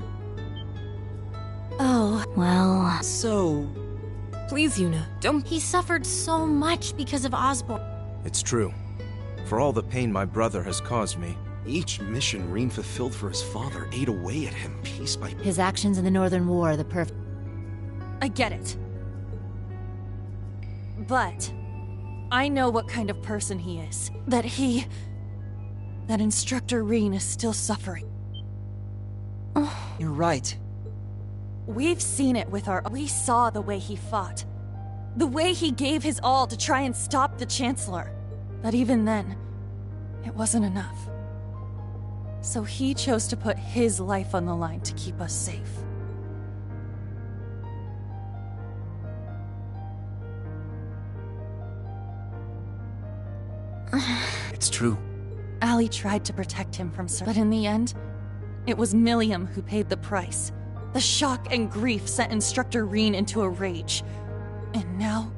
S2: Oh, well...
S21: So... Please, Yuna, don't...
S2: He suffered so much because of Osborne.
S22: It's true. For all the pain my brother has caused me.
S20: Each mission Reen fulfilled for his father ate away at him, piece by piece.
S19: His actions in the Northern War are the perfect...
S17: I get it. But... I know what kind of person he is. That Instructor Reen is still suffering.
S5: You're right.
S17: We've seen it with our... We saw the way he fought. The way he gave his all to try and stop the Chancellor. But even then, it wasn't enough. So he chose to put his life on the line to keep us safe.
S12: It's true.
S17: Ali tried to protect him from but in the end, it was Milliam who paid the price. The shock and grief sent Instructor Reen into a rage. And now,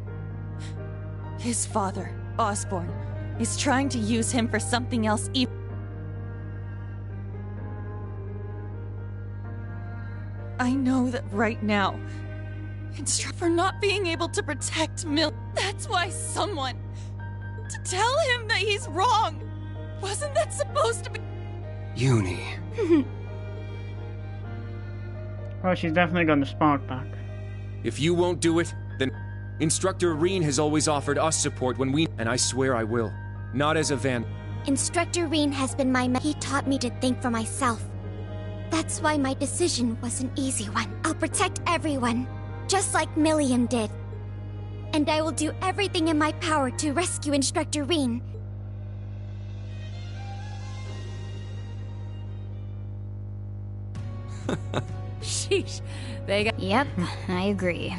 S17: his father, Osborne, is trying to use him for something else even. I know that right now, for not being able to protect that's why someone, to tell him that he's wrong. Wasn't that supposed to be?
S9: Uni.
S3: Well, she's definitely got the spark back.
S12: If you won't do it, then Instructor Reen has always offered us support when we, and I swear I will. Not as a van.
S13: Instructor Reen has been my he taught me to think for myself. That's why my decision was an easy one. I'll protect everyone, just like Milliam did. And I will do everything in my power to rescue Instructor Reen.
S19: Sheesh. They got.
S4: Yep, I agree.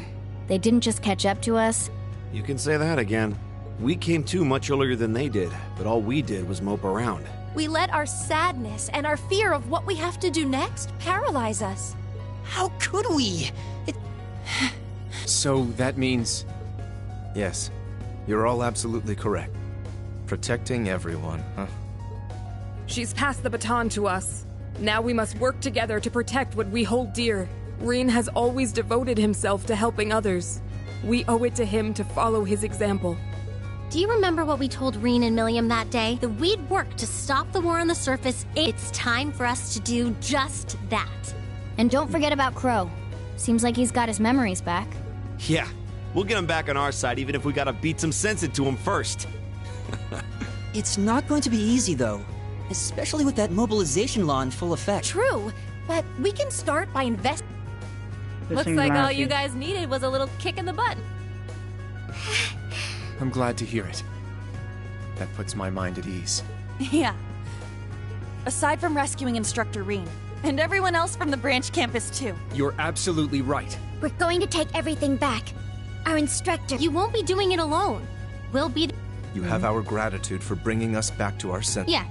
S4: They didn't just catch up to us.
S20: You can say that again. We came to much earlier than they did, but all we did was mope around.
S2: We let our sadness and our fear of what we have to do next paralyze us.
S10: How could we?
S12: So that means...
S22: Yes, you're all absolutely correct. Protecting everyone, huh?
S21: She's passed the baton to us. Now we must work together to protect what we hold dear. Reen has always devoted himself to helping others. We owe it to him to follow his example.
S2: Do you remember what we told Reen and Milliam that day? That we'd work to stop the war on the surface. It's time for us to do just that.
S4: And don't forget about Crow. Seems like he's got his memories back.
S20: Yeah, we'll get him back on our side even if we gotta beat some sense into him first.
S10: It's not going to be easy, though. Especially with that mobilization law in full effect.
S2: True, but we can start by investing.
S19: Looks like all you guys needed was a little kick in the butt.
S12: I'm glad to hear it. That puts my mind at ease.
S17: Yeah. Aside from rescuing Instructor Reen, and everyone else from the branch campus too.
S12: You're absolutely right.
S13: We're going to take everything back. Our instructor...
S2: You won't be doing it alone. We'll be...
S22: You have our gratitude for bringing us back to our senses.
S4: Yeah,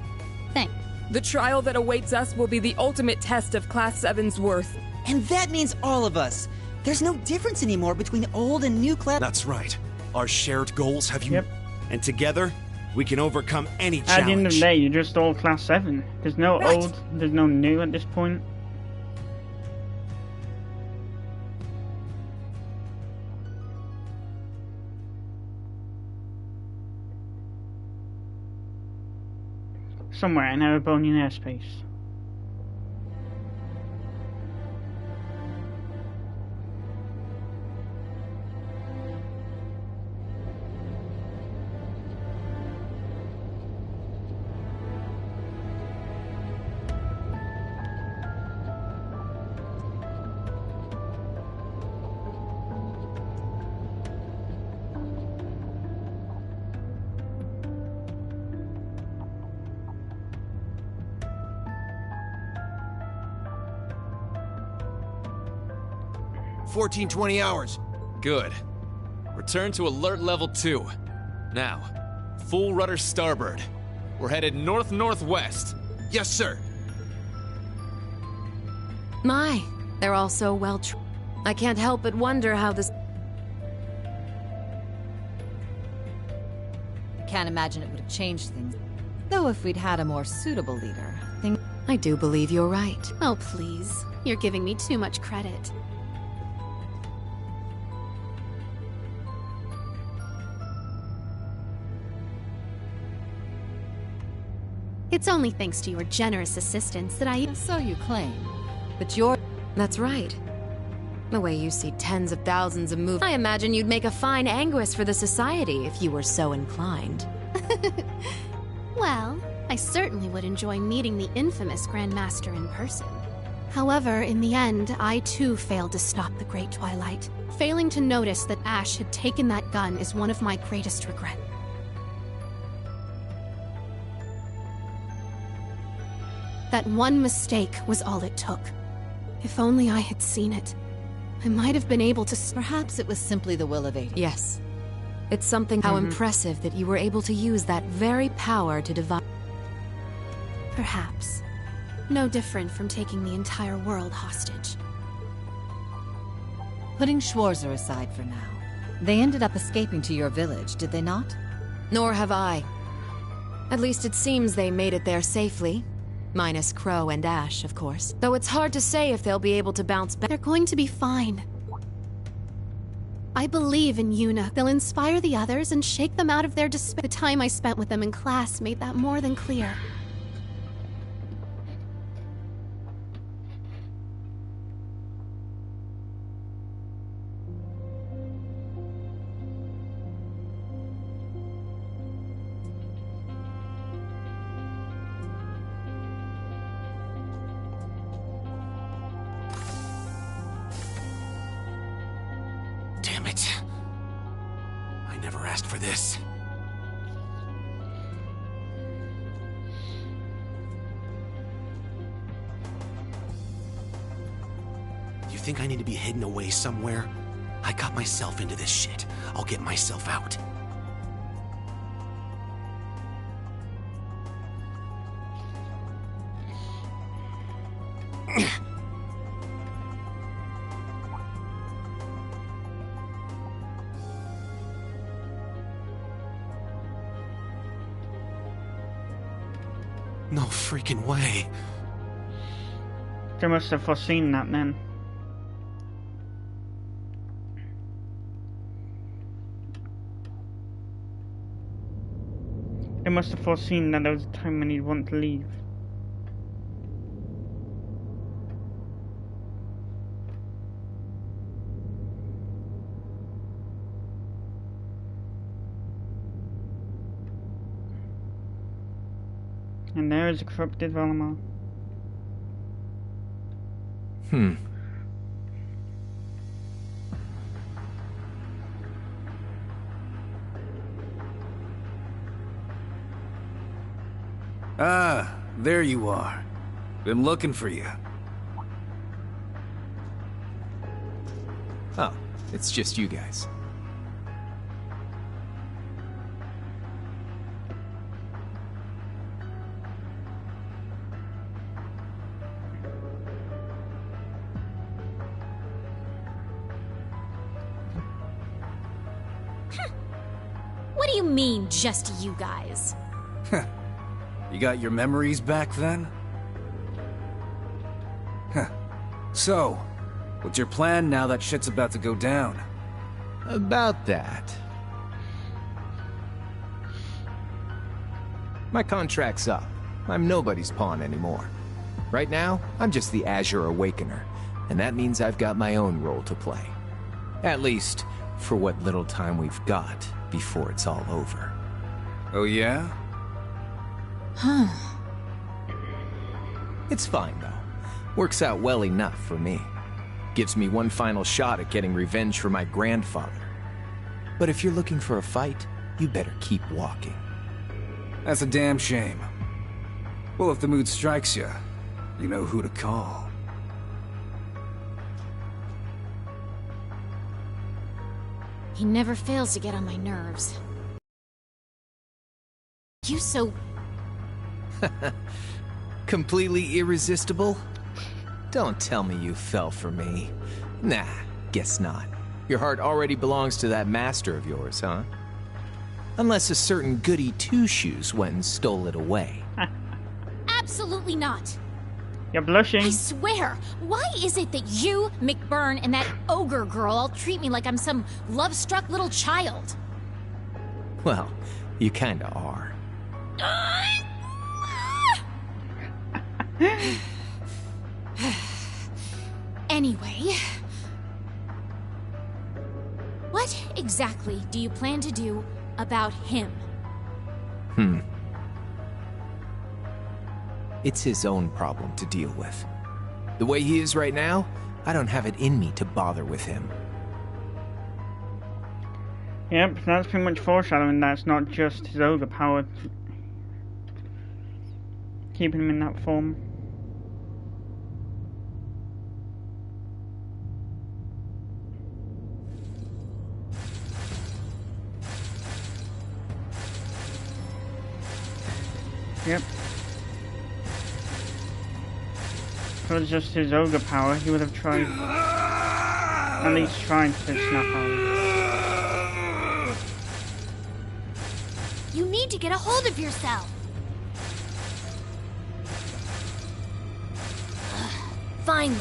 S4: thanks.
S21: The trial that awaits us will be the ultimate test of Class 7's worth.
S10: And that means all of us. There's no difference anymore between old and new class...
S15: That's right. Our shared goals have you...
S3: Yep.
S20: And together, we can overcome any challenge.
S3: At the end of the day, you're just all Class 7. There's no old, there's no new at this point. Somewhere in Erebonian airspace.
S15: $14, 20 hours. Good. Return to alert level 2. Now, full rudder starboard. We're headed north-northwest. Yes, sir.
S19: My, they're all so well I can't help but wonder how this... Can't imagine it would have changed things. Though if we'd had a more suitable leader, I do believe you're right.
S2: Oh, please. You're giving me too much credit. It's only thanks to your generous assistance that I...
S19: So you claim. But you're... That's right. The way you see tens of thousands of movies... I imagine you'd make a fine Anguis for the Society if you were so inclined.
S2: Well, I certainly would enjoy meeting the infamous Grandmaster in person. However, in the end, I too failed to stop the Great Twilight. Failing to notice that Ash had taken that gun is one of my greatest regrets. That one mistake was all it took. If only I had seen it, I might have been able to...
S1: Perhaps it was simply the will of Ada.
S19: Yes. It's something how impressive that you were able to use that very power to divide.
S2: Perhaps. No different from taking the entire world hostage.
S1: Putting Schwarzer aside for now, they ended up escaping to your village, did they not?
S19: Nor have I. At least it seems they made it there safely. Minus Crow and Ash, of course. Though it's hard to say if they'll be able to bounce back.
S2: They're going to be fine. I believe in Yuna. They'll inspire the others and shake them out of their despair. The time I spent with them in class made that more than clear.
S15: Damn it. I never asked for this. You think I need to be hidden away somewhere? I got myself into this shit. I'll get myself out. No freaking way.
S3: They must have foreseen that then. They must have foreseen that there was a time when he'd want to leave. And there is a corrupted Valimar.
S16: Ah, there you are. Been looking for you.
S12: Oh, it's just you guys.
S23: What do you mean, just you guys?
S16: You got your memories back then? Huh. So, what's your plan now that shit's about to go down?
S12: About that. My contract's up. I'm nobody's pawn anymore. Right now, I'm just the Azure Awakener, and that means I've got my own role to play. At least, for what little time we've got before it's all over.
S16: Oh yeah?
S12: Huh. It's fine, though. Works out well enough for me. Gives me one final shot at getting revenge for my grandfather. But if you're looking for a fight, you better keep walking.
S16: That's a damn shame. Well, if the mood strikes you, you know who to call.
S23: He never fails to get on my nerves. You so...
S12: Completely irresistible? Don't tell me you fell for me. Nah, guess not. Your heart already belongs to that master of yours, huh? Unless a certain goody two-shoes went and stole it away.
S23: Absolutely not.
S3: You're blushing.
S23: I swear, why is it that you, McBurn, and that ogre girl all treat me like I'm some love-struck little child?
S12: Well, you kinda are.
S23: Anyway... What exactly do you plan to do about him?
S12: It's his own problem to deal with. The way he is right now, I don't have it in me to bother with him.
S3: Yep, that's pretty much foreshadowing that it's not just his ogre power keeping him in that form. Yep. If it was just his ogre power, he would have tried, at least tried to snap out.
S2: You need to get a hold of yourself. Finally.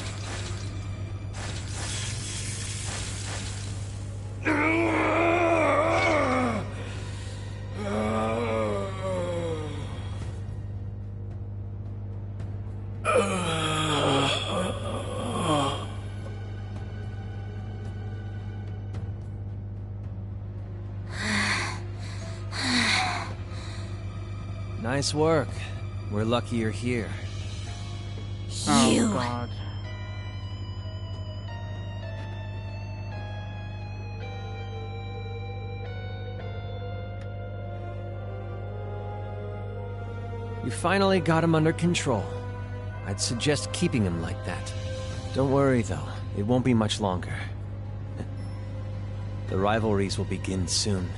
S8: Nice work. We're lucky you're here.
S3: Oh, God.
S8: You finally got him under control. I'd suggest keeping him like that. Don't worry, though. It won't be much longer. The rivalries will begin soon.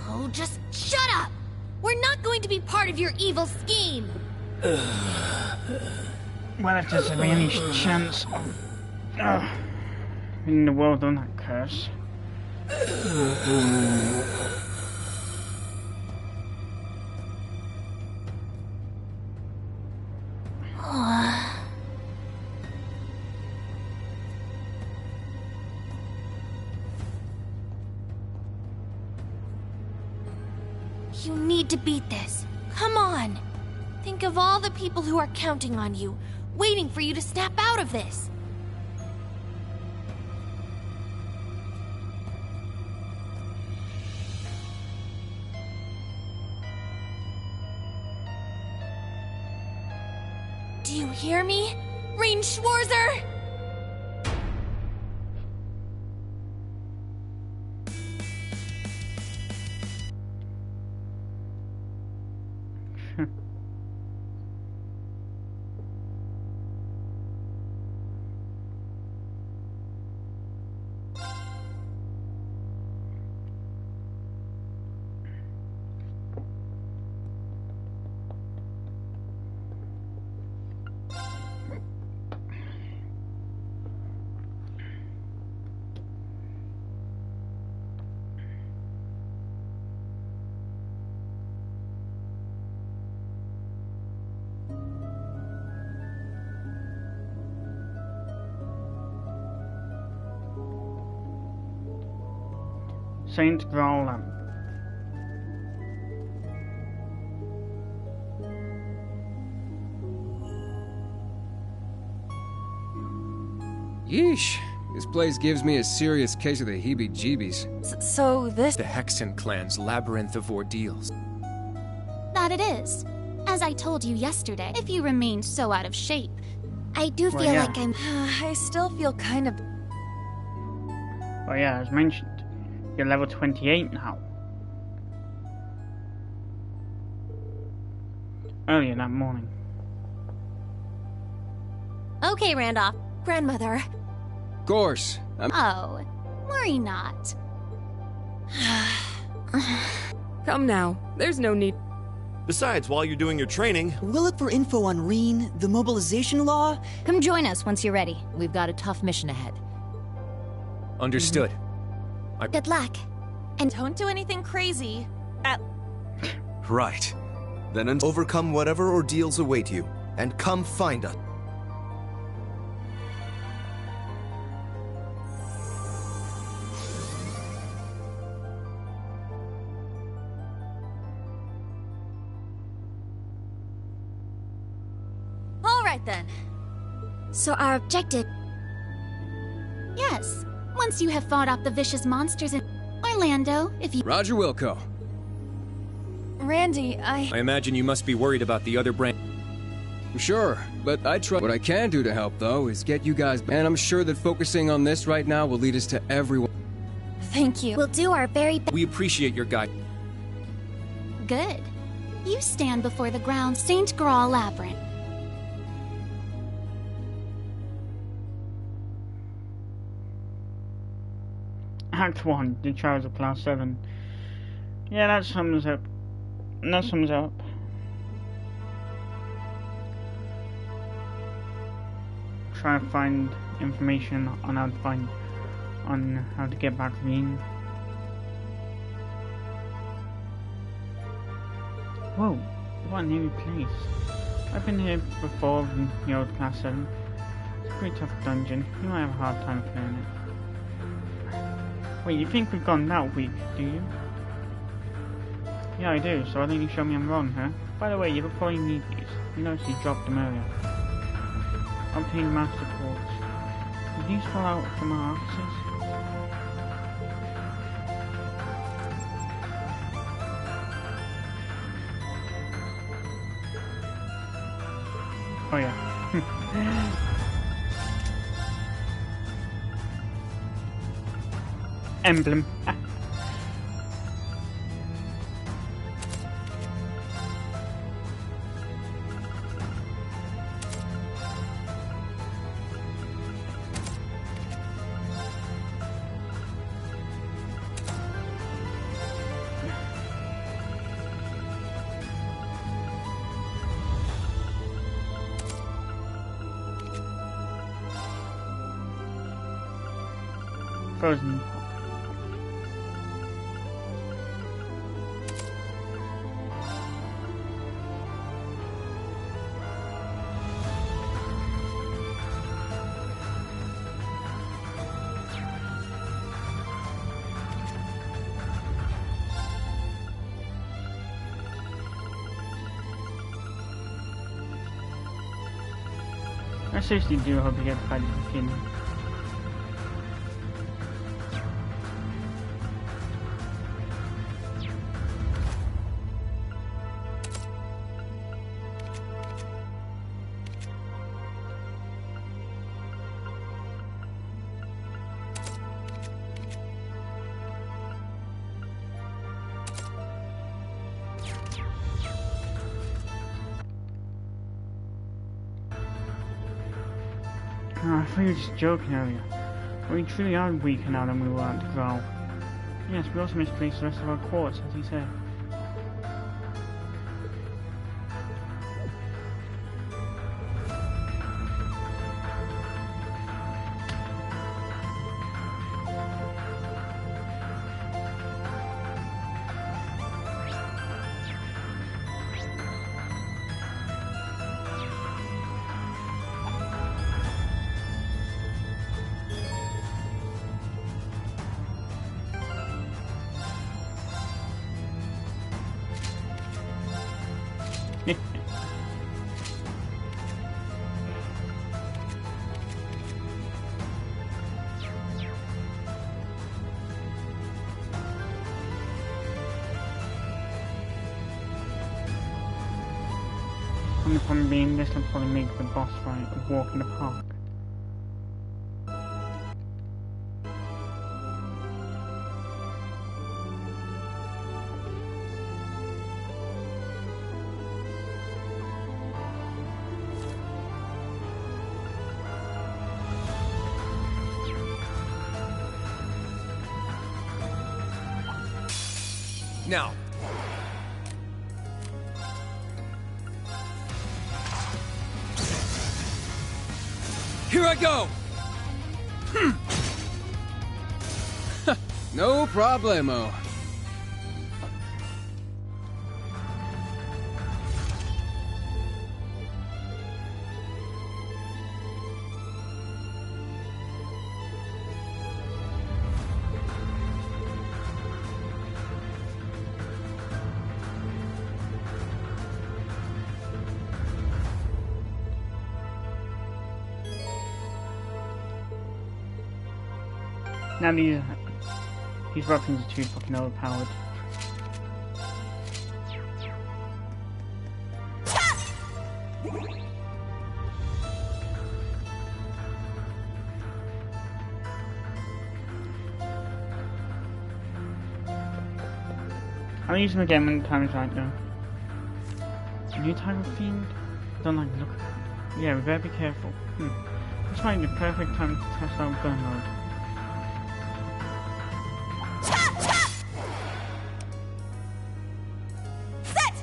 S2: Oh, just shut up! We're not going to be part of your evil scheme!
S3: Well, if there's any chance of in the world on that curse.
S2: You need to beat this. Come on! Think of all the people who are counting on you, waiting for you to snap out of this. Do you hear me? Rain Schwarzer?
S3: Saint Graal.
S9: Yeesh. This place gives me a serious case of the heebie-jeebies.
S17: So this...
S12: The Hexen clan's labyrinth of ordeals.
S23: That it is. As I told you yesterday, if you remained so out of shape.
S13: I do feel like I'm...
S17: I still feel kind of...
S3: Oh yeah, as mentioned, you're level 28 now. Earlier that morning.
S2: Okay, Randolph. Grandmother.
S9: Of course.
S23: Oh, worry not.
S21: Come now. There's no need.
S20: Besides, while you're doing your training...
S10: We'll look for info on Reen, the mobilization law.
S1: Come join us once you're ready. We've got a tough mission ahead.
S12: Understood.
S13: Good luck. And
S17: don't do anything crazy.
S22: Right. Then overcome whatever ordeals await you, and come find us.
S2: All right then.
S13: So our objective...
S23: Yes. Once you have fought off the vicious monsters in Orlando, if you...
S9: Roger Wilco.
S17: Randy,
S12: I imagine you must be worried about the other brand.
S9: Sure, but I try. What I can do to help, though, is get you guys... And I'm sure that focusing on this right now will lead us to everyone.
S17: Thank you.
S13: We'll do our very best.
S12: We appreciate your guide.
S23: Good. You stand before the ground Saint Graal Labyrinth.
S3: Act 1, the Trials of Class 7. Yeah, that sums up And that sums up. Try to find information on how to get back to Rean. Whoa, what a new place. I've been here before in the old class 7. It's a pretty tough dungeon. You might have a hard time clearing it. Wait, you think we've gone that weak, do you? Yeah, I do, so why don't you show me I'm wrong, huh? By the way, you look probably need these. You noticed you dropped them earlier. Obtain master quartz. Did these fall out from our offices? Oh yeah. Emblem. Frozen. I seriously do hope you get back to the beginning. Oh, I thought you were just joking earlier. We truly are weaker now than we were at Growl. Yes, we also misplaced the rest of our quartz, as he said. Only problem being this will probably make the boss fight a walk in the park.
S8: Now. Here I go!
S9: No problemo.
S3: Now these weapons are too fucking overpowered. I'll use them again when the time is right though. New type of fiend? I don't like the look of that. Yeah, we better be careful. This might be the perfect time to test out gun mode.
S2: Set!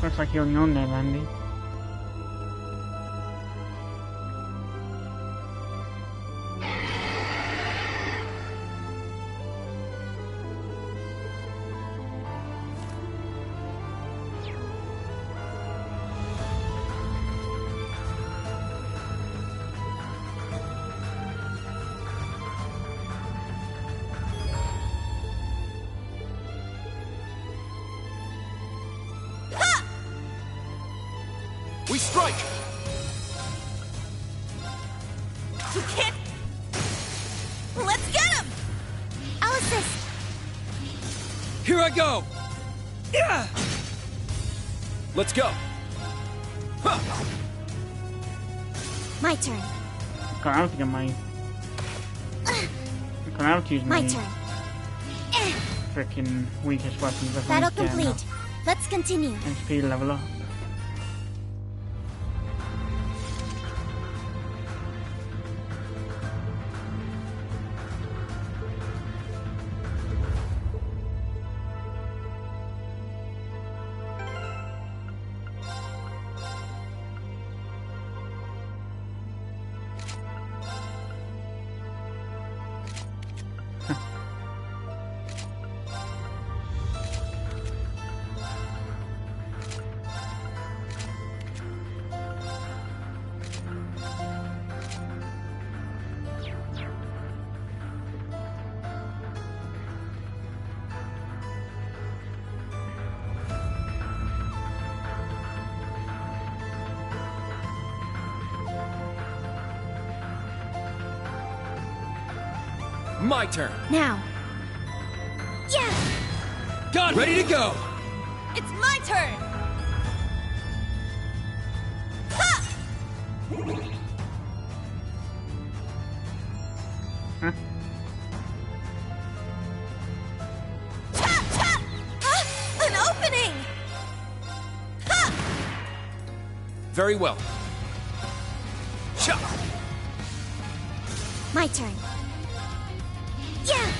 S3: Looks like you're on there, Randy.
S15: We strike!
S2: You can't... Let's get him!
S13: Alice!
S9: Here I go! Yeah!
S12: Let's go!
S13: My turn.
S3: I can't have to get my... I can't have to use
S13: My
S3: my
S13: turn.
S3: freaking weakest weapons. If
S13: Battle
S3: I get
S13: complete.
S3: enough
S13: Let's continue.
S3: XP to level up.
S12: My turn.
S13: Now. Yeah!
S12: Got ready to go.
S2: It's my turn! Ha!
S3: Huh?
S2: Cha! Cha! An opening! Ha!
S12: Very well. Cha!
S13: My turn. Yeah!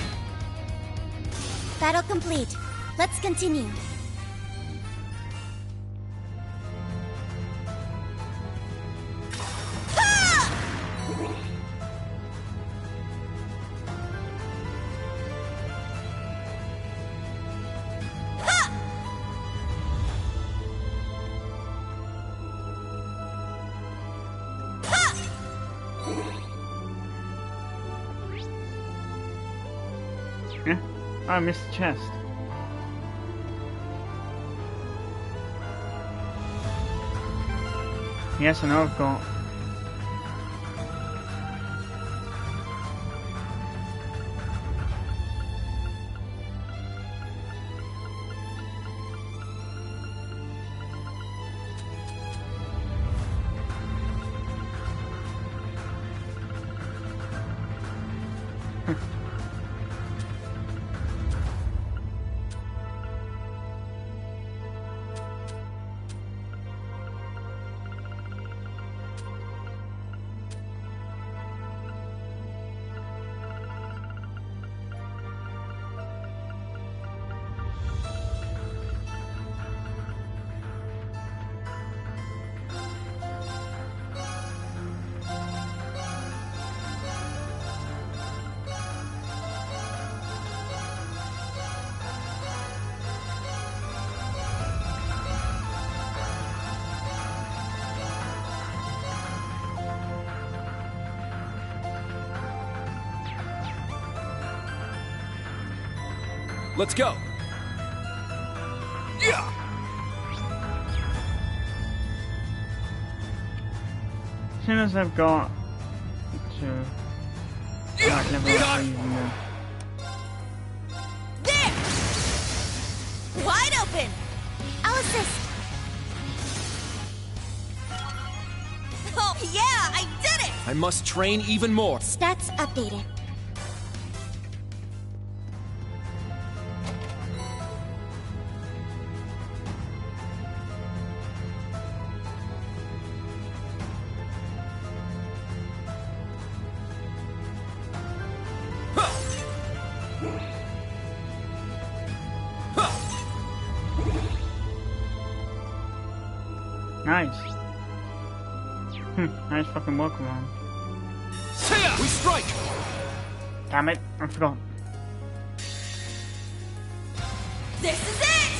S13: Battle complete. Let's continue.
S3: Yeah? Oh, I missed the chest. Yes, I know I've got...
S12: Let's go. Yeah.
S3: As soon as I've got to like level 3 and more.
S2: There! Wide open!
S13: Alice!
S2: Oh, yeah! I did it!
S12: I must train even more.
S13: Stats updated.
S3: Nice. Nice fucking workaround.
S12: We strike!
S3: Damn it, I forgot.
S2: This is it!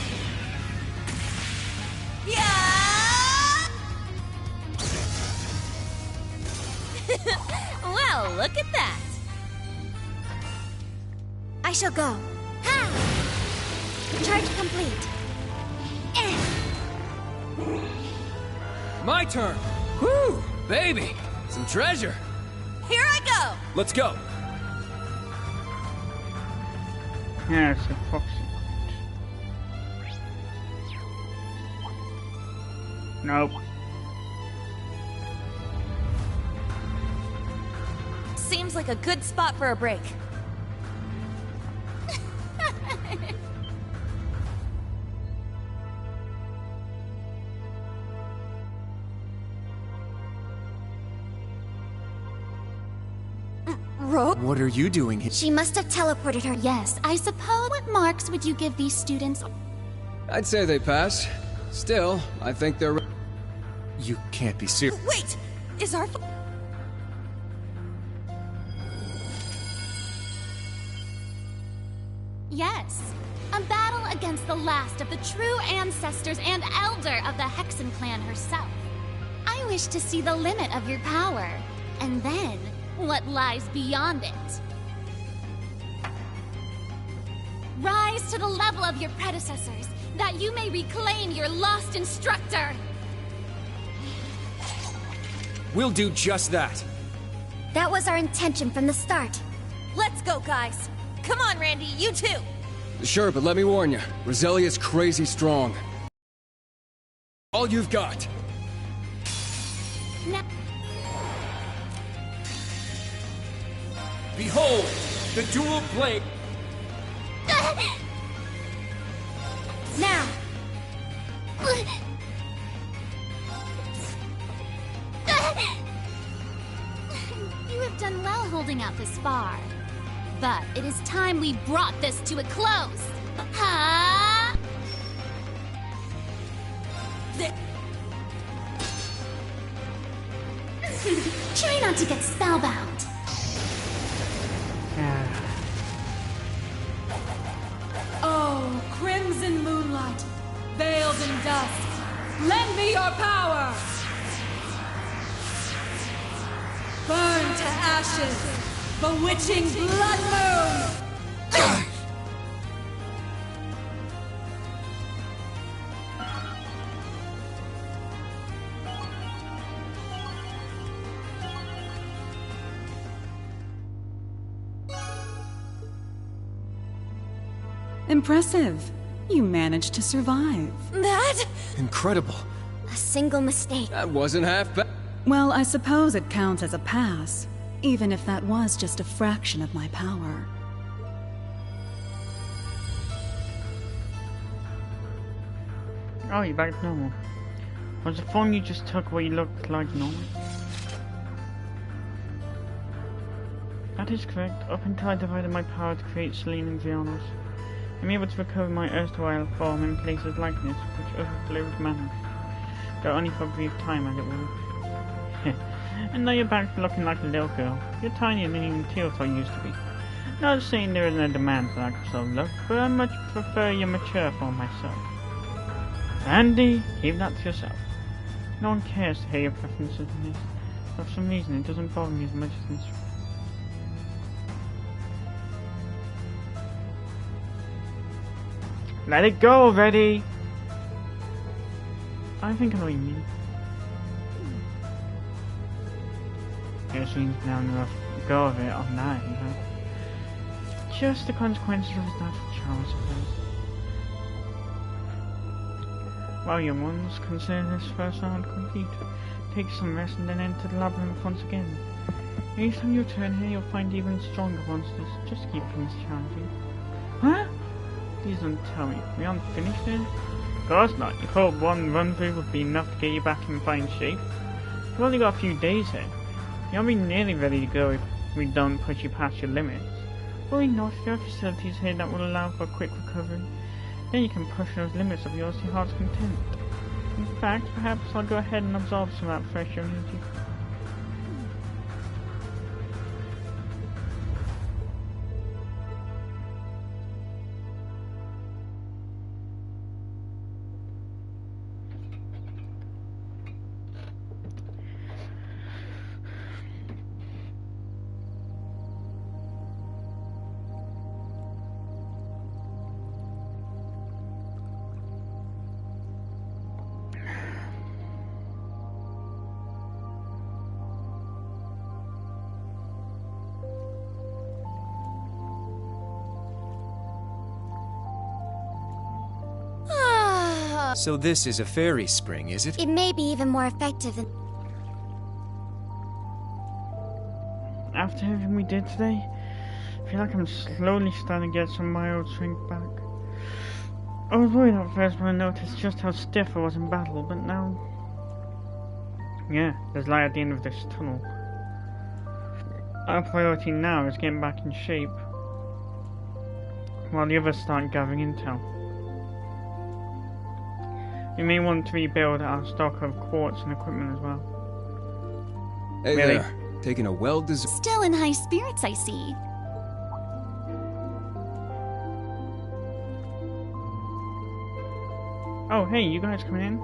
S2: Yeah!
S13: Well, look at that. I shall go. Ha! Charge complete.
S8: My turn! Whew! Baby! Some treasure!
S2: Here I go!
S12: Let's go!
S3: Yeah, it's a foxy. Nope.
S17: Seems like a good spot for a break.
S12: What are you doing here?
S13: She must have teleported her.
S23: Yes, I suppose. What marks would you give these students?
S9: I'd say they pass. Still, I think they're...
S12: You can't be serious.
S2: Wait! Is our...
S23: Yes. A battle against the last of the true ancestors and elder of the Hexen clan herself. I wish to see the limit of your power, and then what lies beyond it. Rise to the level of your predecessors, that you may reclaim your lost instructor.
S12: We'll do just that.
S13: That was our intention from the start.
S2: Let's go, guys. Come on, Randy, you too.
S9: Sure, but let me warn you. Roselia's crazy strong. All you've got.
S23: Now
S12: Behold, the dual blade.
S13: Now.
S23: you have done well holding out this far. But it is time we brought this to a close. Ha! Try not to get spellbound.
S7: Oh, crimson moonlight, veiled in dust, lend me your power! Burn to ashes, bewitching blood moon!
S11: Impressive. You managed to survive.
S2: That?
S9: Incredible.
S13: A single mistake.
S9: That wasn't half bad.
S11: Well, I suppose it counts as a pass, even if that was just a fraction of my power.
S3: Oh, you're back to normal. Was the phone you just took where you looked like normal? That is correct. Up until I divided my power to create Celine and Vianos, I'm able to recover my erstwhile form in places like this, which overflowed mana. Though only for a brief time, as it were. And now you're back to looking like a little girl. You're tinier than even Teotor used to be. Not saying there isn't a demand for that sort of look, but I much prefer your mature form myself. Andy, keep that to yourself. No one cares to hear your preferences in this. For some reason, it doesn't bother me as much as this. Let it go already! I think I know what you mean. It seems now enough go of it on that, you know. Just the consequences of his natural charm, I suppose. Well, young ones, consider this first round complete. Take some rest and then enter the labyrinth once again. Each time you return here, you'll find even stronger monsters, just to keep things challenging. Huh? Please don't tell me. We aren't finished then? Of course not. You thought one run through would be enough to get you back in fine shape? You've only got a few days here. You'll be nearly ready to go if we don't push you past your limits. Worry not, there are facilities here that will allow for a quick recovery. Then you can push those limits of yours to your heart's content. In fact, perhaps I'll go ahead and absorb some of that fresh energy.
S12: So this is a fairy spring, is it?
S13: It may be even more effective than...
S3: After everything we did today, I feel like I'm slowly starting to get some of my old strength back. I was worried at first when I noticed just how stiff I was in battle, but now... Yeah, there's light at the end of this tunnel. Our priority now is getting back in shape, while the others start gathering intel. We may want to rebuild our stock of quartz and equipment as well.
S9: Hey
S3: Really?
S9: there, taking a well-deserved...
S23: Still in high spirits, I see.
S3: Oh, hey, you guys coming in?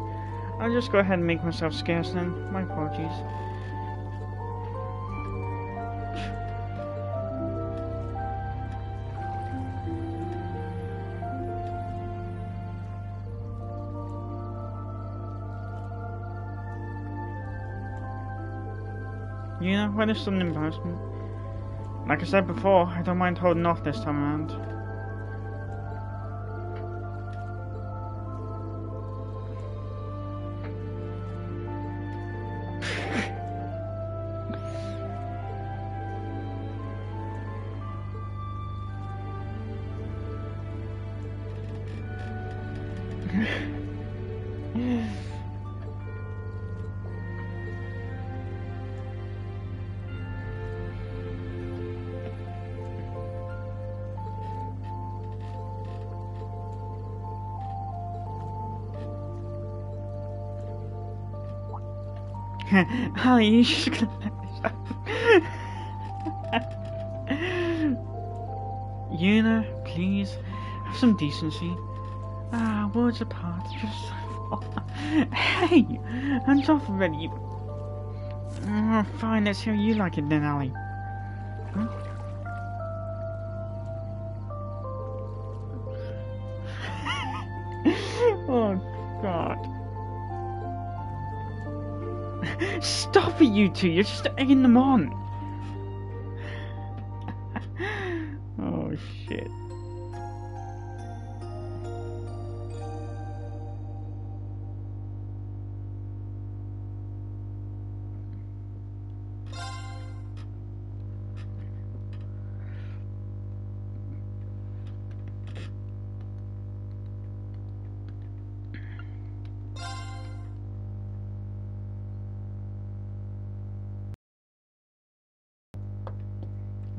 S3: I'll just go ahead and make myself scarce then. My apologies. You know, when it's an embarrassment. Like I said before, I don't mind holding off this time around. Holly, you should... Yuna, please, have some decency. Words apart, just... Hey, hands off already. Fine, let's hear you like it then, Ali. Huh? Oh, God. Stop it, you two! You're just egging them on! Oh, shit.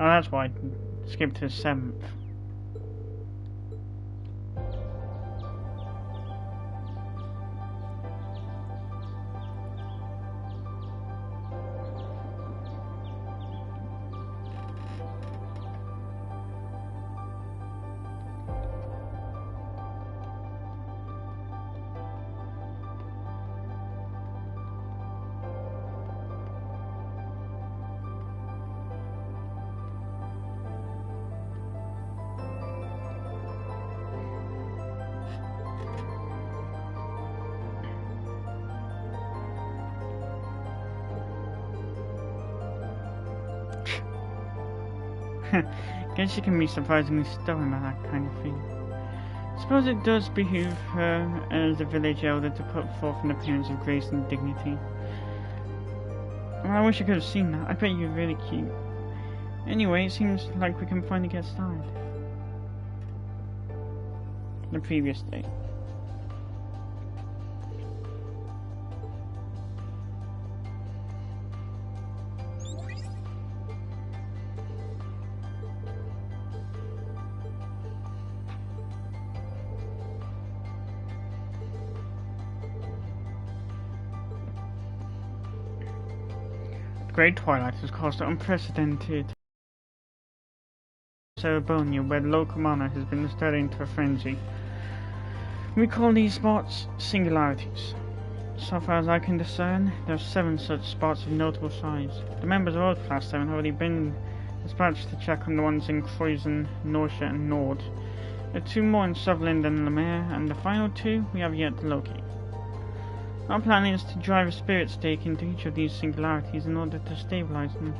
S3: Oh, that's why I skipped to the 7th. Guess she can be surprisingly stubborn about that kind of thing. Suppose it does behoove her as a village elder to put forth an appearance of grace and dignity. Well, I wish I could have seen that. I bet you're really cute. Anyway, it seems like we can finally get started. The previous day. Great Twilight has caused an unprecedented ceremony where the local mana has been stirred into a frenzy. We call these spots singularities. So far as I can discern, there are 7 such spots of notable size. The members of Old Class 7 have already been dispatched to check on the ones in Croyson, Norcia and Nord. There are 2 more in Sutherland and Lemaire, and the final 2 we have yet to locate. Our plan is to drive a spirit stake into each of these singularities in order to stabilize them.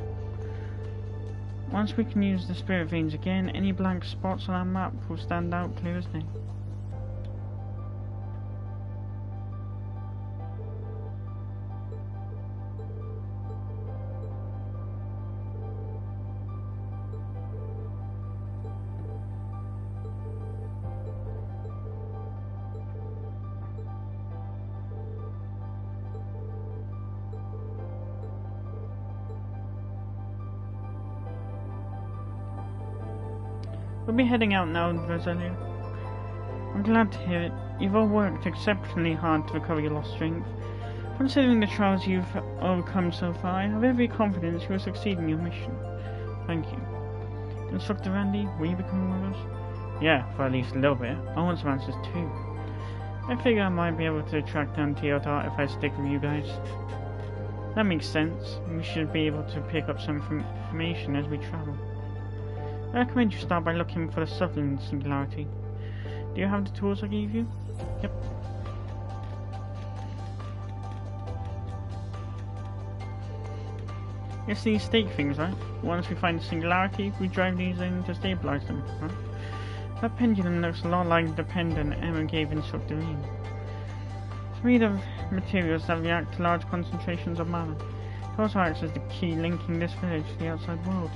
S3: Once we can use the spirit veins again, any blank spots on our map will stand out clear as day. We'll be heading out now, Rosalia. I'm glad to hear it. You've all worked exceptionally hard to recover your lost strength. Considering the trials you've overcome so far, I have every confidence you will succeed in your mission. Thank you. Instructor Randy, will you be coming with us? Yeah, for at least a little bit. I want some answers too. I figure I might be able to track down Teotar if I stick with you guys. That makes sense. We should be able to pick up some information as we travel. I recommend you start by looking for the Sutherland singularity. Do you have the tools I gave you? Yep. It's these stake things, right? Once we find the singularity, we drive these in to stabilize them, right? That pendulum looks a lot like the pendant Emma gave Instructor Rean. It's made of materials that react to large concentrations of mana. It also acts as the key linking this village to the outside world.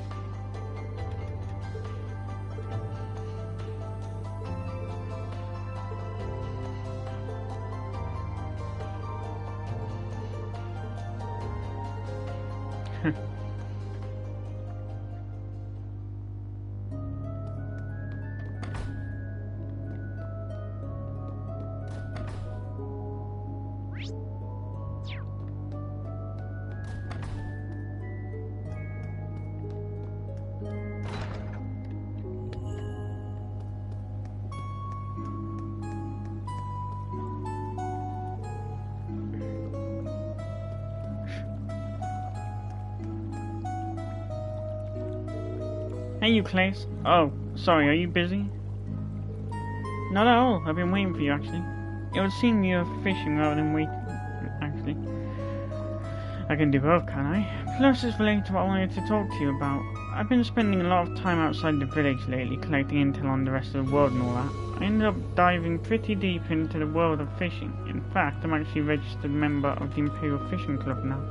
S3: Hey you, Claes. Oh, sorry, are you busy? Not at all, I've been waiting for you actually. It would seem you're fishing rather than waiting, actually. I can do both, can I? Plus it's related to what I wanted to talk to you about. I've been spending a lot of time outside the village lately, collecting intel on the rest of the world and all that. I ended up diving pretty deep into the world of fishing. In fact, I'm actually a registered member of the Imperial Fishing Club now.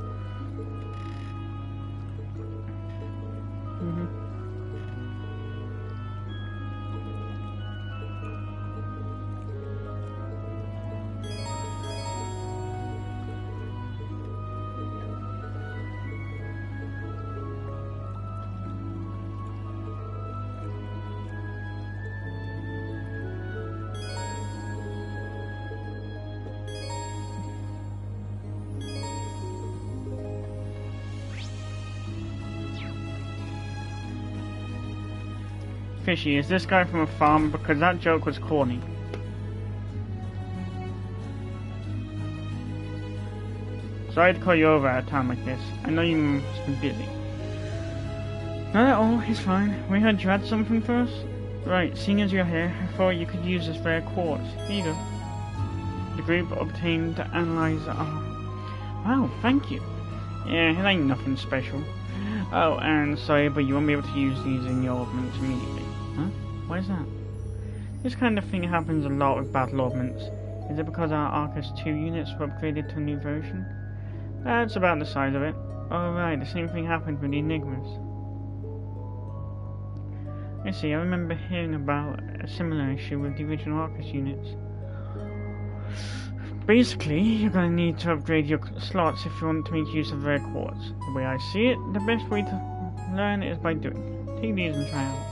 S3: Fishy, is this guy from a farm? Because that joke was corny. Sorry to call you over at a time like this. I know you must be busy. Not at all, it's fine. We heard you had something for us? Right, seeing as you're here, I thought you could use this rare quartz. Here you go. The group obtained to analyze our... Wow, thank you. Yeah, it ain't nothing special. Oh, and sorry, but you won't be able to use these in your augments immediately. Huh? Why is that? This kind of thing happens a lot with battle augments. Is it because our Arcus 2 units were upgraded to a new version? That's about the size of it. Oh right, the same thing happened with the Enigmas. I see, I remember hearing about a similar issue with the original Arcus units. Basically, you're going to need to upgrade your slots if you want to make use of rare quartz. The way I see it, the best way to learn is by doing. Take these and try out.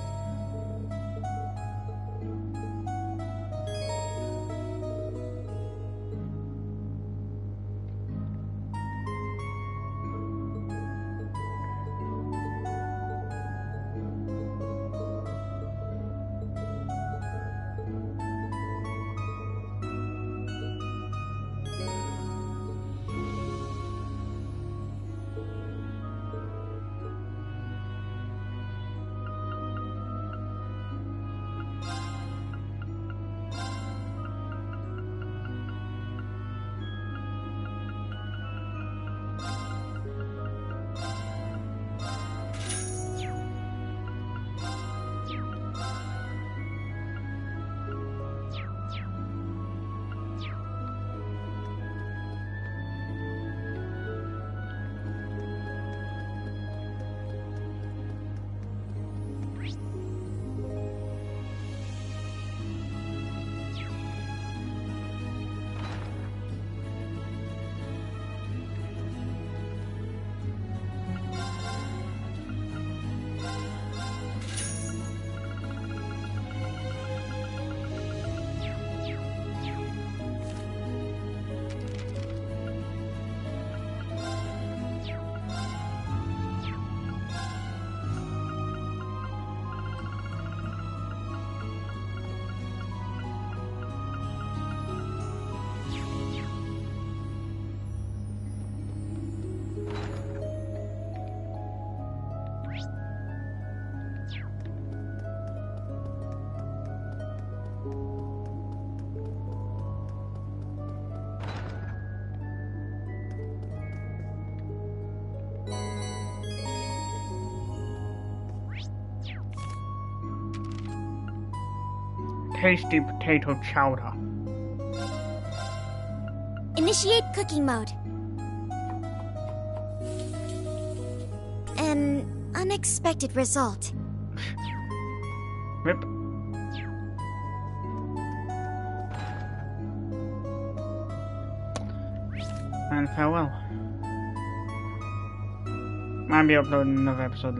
S3: tasty potato chowder.
S13: Initiate cooking mode. An unexpected result.
S3: Rip. And farewell. Might be uploading another episode